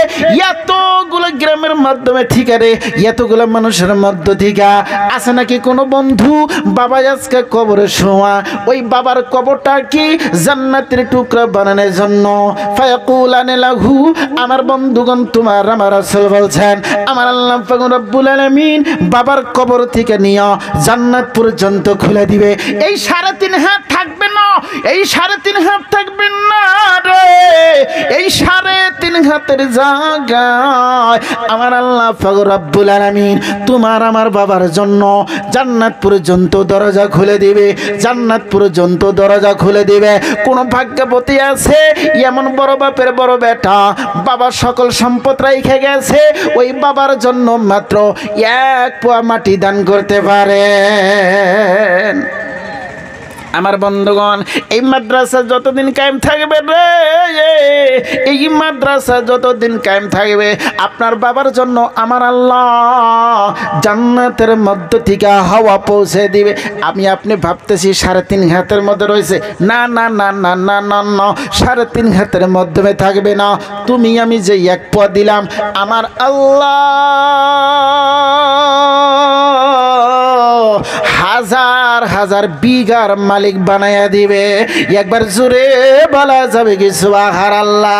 এতগুলো গ্রামের মাধ্যমে ঠিক রে, এতগুলো মানুষের মধ্য থেকে আছে নাকি কোনো বন্ধু বাবা আজকে কবরে শোয়া, ওই বাবার কবরটা কি জান্নাতের টুকরা বানানোর জন্য? ফায়াকুলানে লাহু, আমার বন্ধুগণ, তোমার আমার রাসূল বলছেন, আমার আল্লাহ পাক রব্বুল আলামিন বাবার কবর থেকে নিয়ে জান্নাত পর্যন্ত খুলে দিবে। এই 3.5 হাত থাকবে না, এই 3.5 হাত থাকবে না রে। এই 3.5 হাতের জায়গায় আমার আল্লাহ পাক রব্বুল আলামিন তোমার আমার বাবার জন্য জান্নাত পর্যন্ত দরজা খুলে দিবে, জান্নাত পর্যন্ত দরজা খুলে দিবে। কোন ভাগ্যবতী আছে এমন বড় বাপের বড় বেটা, বাবার সকল সম্পদ রেখে গেছে, ওই বাবার জন্য মাত্র 1 পোয়া মাটি দান করতে পারেন? আমার বন্ধুগণ, এই মাদ্রাসা যতদিন কায়েম থাকবে রে, এই মাদ্রাসা যতদিন কায়েম থাকবে, আপনার বাবার জন্য আমার আল্লাহ জান্নাতের মধ্য থেকে হাওয়া পৌঁছে দিবে। আমি আপনি ভাবতেছি 3.5 হাতের মধ্যে রয়েছে, না না না না না না না, 3.5 হাতের মাধ্যমে থাকবে না। তুমি আমি যে 1 পা দিলাম, আমার আল্লাহ হাজার হাজার বিঘার মালিক বানায়া দিবে। একবার জোরে বলা যাবে কি সুবহানাল্লাহ।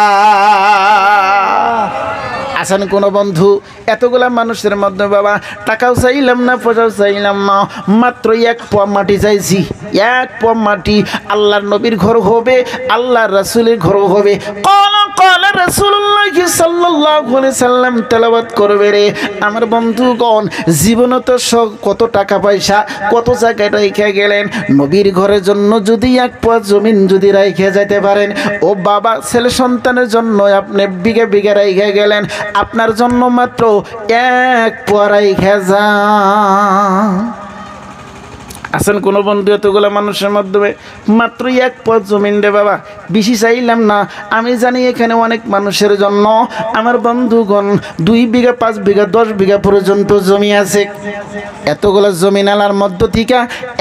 আসেন কোন বন্ধু, এতগুলা মানুষের মধ্যে বাবা টাকাও চাইলাম না, পয়সাও চাইলাম না, মাত্র 1 পোয়া মাটি চাইছি। 1 পোয়া মাটি, আল্লাহর নবীর ঘর হবে, আল্লাহর রাসূলের ঘর হবে। কালা রাসূলুল্লাহ সাল্লাল্লাহু আলাইহি সাল্লাম তেলাওয়াত করবে রে। আমার বন্ধুগণ, জীবনে তো কত টাকা পয়সা কত জায়গায় রেখে গেলেন, নবীর ঘরের জন্য যদি 1 পোয়া জমিন যদি রেখে যেতে পারেন, ও বাবা ছেলে সন্তানের জন্য আপনি বিঘা বিঘা রেখে গেলেন, আপনার জন্য মাত্র 1 পোয়া রেখে যান। আসেন কোন বন্ধু, এতগুলো মানুষের মাধ্যমে মাত্র 1 পোয়া জমিন রে বাবা, বেশি চাইলাম না। আমি জানি এখানে অনেক মানুষের জন্য আমার বন্ধুগণ 2 বিঘা 5 বিঘা 10 বিঘা পর্যন্ত জমি আছে। এতগুলো জমিন আলার মধ্য থেকে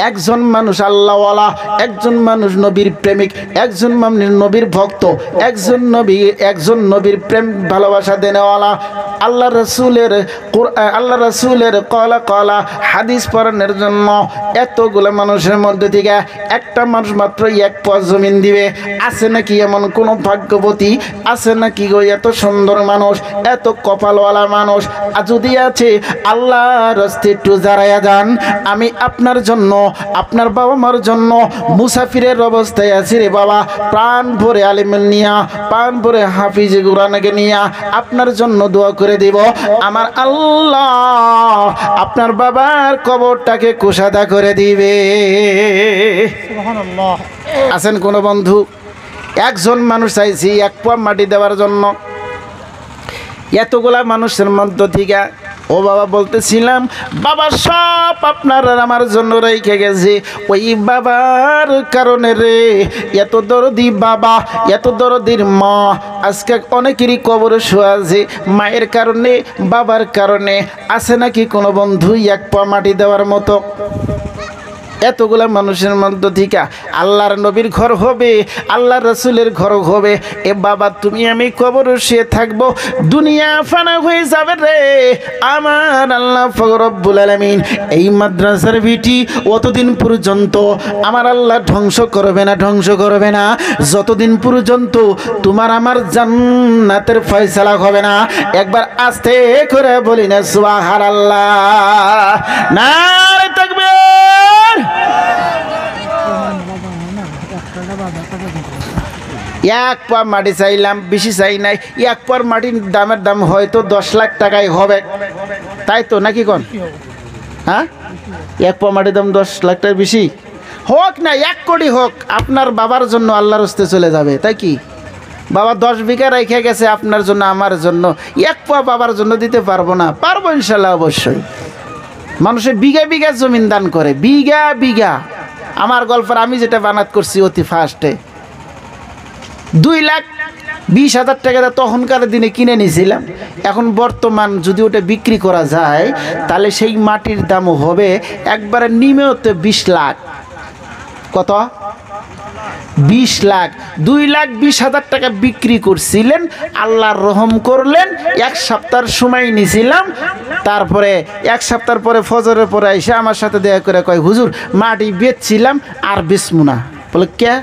একজন মানুষ আল্লাহওয়ালা, একজন মানুষ নবীর প্রেমিক, একজন মানুষ নবীর ভক্ত, একজন নবীর প্রেম ভালোবাসা দেনেওয়ালা, আল্লাহ রাসূলের কলা হাদিস পড়ানোর জন্য এতগুলো মানুষের মধ্যে থেকে একটা মানুষ মাত্র 1 পোয়া জমিন দিবে। আছে নাকি এমন কোন ভাগ্যবতী? আছে নাকি গো এত সুন্দর মানুষ, এত কপালওয়ালা মানুষ? আর যদি আছে, আল্লাহর রাস্তায় একটু দাঁড়ায়া যান। আমি আপনার জন্য, আপনার বাবা মার জন্য মুসাফিরের অবস্থায় আছি রে বাবা, প্রাণ ভরে আলিমের নিয়া, প্রাণ ভরে হাফিজে কুরআনকে নিয়া আপনার জন্য দোয়া করে দিব। আমার আল্লাহ আপনার বাবার কবরটাকে কুশাদা করে দিবে। সুবহানাল্লাহ। আছেন কোন বন্ধু, একজন মানুষ চাইছি 1 পোয়া মাটি দেওয়ার জন্য। এতগুলা মানুষের মধ্য থেকে ও বাবা বলতেছিলাম, বাবা সব আপনার আর আমার জন্য রেখে গেছে। ওই বাবার কারণে রে, এত দরদি বাবা, এত দরদির মা, আজকে অনেকেরই কবরে শোয়া আছে মায়ের কারণে, বাবার কারণে। আছে নাকি কোনো বন্ধু 1 পোয়া মাটি দেওয়ার মতো? এতগুলা মানুষের মধ্য থেকে আল্লাহর নবীর ঘর হবে, আল্লাহর রাসূলের ঘর হবে। এ বাবা তুমি আমি কবর শুয়ে থাকবো, দুনিয়া ফানা হয়ে যাবে রে। আমার আল্লাহ রব্বুল আলামিন এই মাদ্রাসার ভিটি অতদিন পর্যন্ত আমার আল্লাহ ধ্বংস করবে না, ধ্বংস করবে না, যতদিন পর্যন্ত তোমার আমার জান্নাতের ফয়সালা হবে না। একবার আস্তে করে বলি না সুবহানাল্লাহ, নারে তাকবীর। 1 পোয়া মাটি চাইলাম, বেশি চাই নাই। 1 পোয়ার মাটির দামের দাম হয়তো 10 লাখ টাকাই হবে, তাই তো নাকি কোন? হ্যাঁ, 1 পোয়া মাটির দাম 10 লাখ টাকা বেশি হোক না 1 কোটি হোক, আপনার বাবার জন্য আল্লাহর রাস্তায় চলে যাবে। তাই কি বাবা 10 বিঘা রেখে গেছে আপনার জন্য, আমার জন্য 1 পোয়া বাবার জন্য দিতে পারবো না? পারবো ইনশাল্লাহ, অবশ্যই। মানুষে বিঘা বিঘা জমিন দান করে, বিঘা বিঘা। আমার গল্পের আমি যেটা বানাত করছি অতি ফার্স্টে 2,20,000 টাকা তখনকার দিনে কিনে নিয়েছিলাম। এখন বর্তমান যদি ওটা বিক্রি করা যায়, তাহলে সেই মাটির দামও হবে একবারে নিম্নত 20 লাখ। কত? 20 লাখ। 2,20,000 টাকা বিক্রি করছিলেন, আল্লাহর রহম করলেন। 1 সপ্তাহের সময় নিয়েছিলাম, তারপরে 1 সপ্তাহ পরে ফজরের পরে এসে আমার সাথে দেখা করে কয়, হুজুর মাটি বেচছিলাম আর বেচমু না। বলে কে?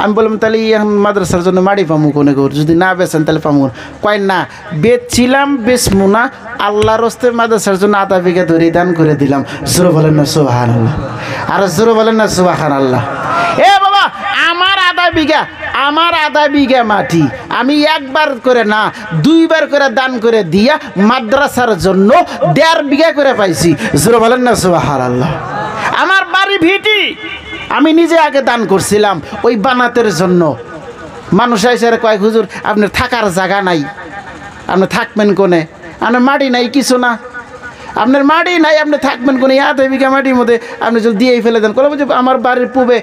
আমি বললাম তাহলে এখন মাদ্রাসার জন্য মাটি পামু কোনে কর, যদি না বেচেন তাহলে পামু। কয় না, বেচছিলাম বেচমু না, আল্লাহর হস্তে মাদ্রাসার জন্য 1/2 বিঘা ধরে দান করে দিলাম। জোরে বলেন না সুবহানাল্লাহ, আর জোরে বলেন না সুবহানাল্লাহ। এ বাবা, আমার 1/2 বিঘা, আমার 1/2 বিঘা মাটি আমি 1 বার করে না 2 বার করে দান করে দিয়া মাদ্রাসার জন্য 1.5 বিঘা করে পাইছি। জোরে বলেন না সুবহানাল্লাহ। আমার বাড়ি ভিটি আমি নিজে আগে দান করছিলাম ওই বানাতের জন্য। মানুষ এসে কয়, হুজুর আপনার থাকার জায়গা নাই, আপনি থাকবেন কোনে, আপনার মাটি নাই, কিছু না। আপনার মাটি নাই, আপনি থাকবেন কোনো 1.5 বিঘা মাটির মধ্যে, আপনি যদি দিয়েই ফেলে দেন। বলবো যে আমার বাড়ির পূবে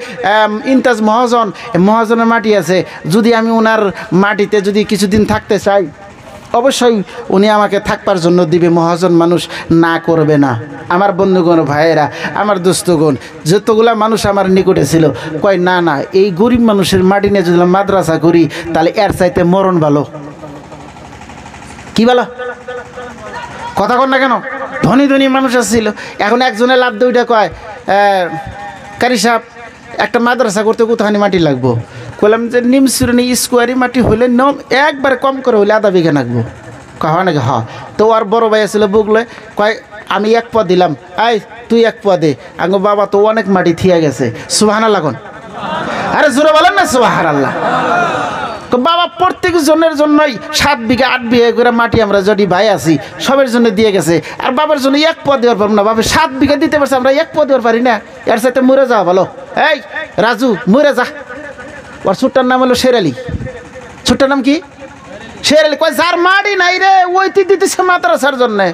ইন্তাজ মহাজন, মহাজনের মাটি আছে, যদি আমি ওনার মাটিতে যদি কিছুদিন থাকতে চাই, অবশ্যই উনি আমাকে থাকবার জন্য দিবে। মহাজন মানুষ না করবে না। আমার বন্ধুগণ, ভাইয়েরা, আমার দোস্তগণ, যতগুলা মানুষ আমার নিকটে ছিল, কয় না না, এই গরিব মানুষের মাটি নিয়ে যদি মাদ্রাসা করি তাহলে এর চাইতে মরণ ভালো। কি বলো, কথা কন না কেন? ধনী ধনী মানুষ আসছিল। এখন একজনে লাভ দুইটা কয়, কারি সাহেব একটা মাদ্রাসা করতে কোথাখানি মাটি লাগবো? বললাম যে নিমসুরনি স্কোয়ারি মাটি হইলে নম একবারে কম করে হইলে 1/2 বিঘা লাগবো। কয় নাকি? হ। তো আর বড় ভাই আসলে বুকলে কয় আমি 1 পোয়া দিলাম, আই তুই 1 পোয়া দে। আঙ্গো বাবা তো অনেক মাটি থিয়া গেছে। সুবহানাল্লাহ কোন? আরে জোরে বলেন না সুবহানাল্লাহ। বাবা প্রত্যেক জনের জন্যই 7 বিঘা 8 বিঘা করে মাটি আমরা যদি ভাই আছি সবের জন্য দিয়ে গেছে। আর বাবার জন্য 1 পোয়া দেওয়ার পারবো না। বাবা 7 বিঘা দিতে পারছে, আমরা 1 পোয়া দেওয়ার পারি না। এর সাথে মরে যাওয়া ভালো। এই রাজু, মরে যা। ওর ছোট্টার নাম হলো শেরালি। ছোট্টার নাম কি? শেরালি। কয় যার মাটি নাই রে ওইটি দিতেছে মাদ্রাসার জন্যে।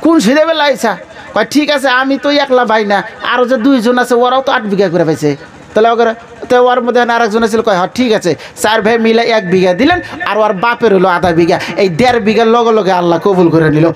কোন সিরেবে লাইছা? কয় ঠিক আছে, আমি তো একলা ভাই না, আরও যে 2 জন আছে ওরাও তো 8 বিঘা করে পাইছে। তাহলে ওকে তো ওর মধ্যে আরেকজন ছিল। কয় হ্যাঁ ঠিক আছে, 4 ভাই মিলে 1 বিঘা দিলেন, আর ওর বাপের হলো 1/2 বিঘা। এই 1.5 বিঘার লগে লগে আল্লাহ কবুল করে নিল।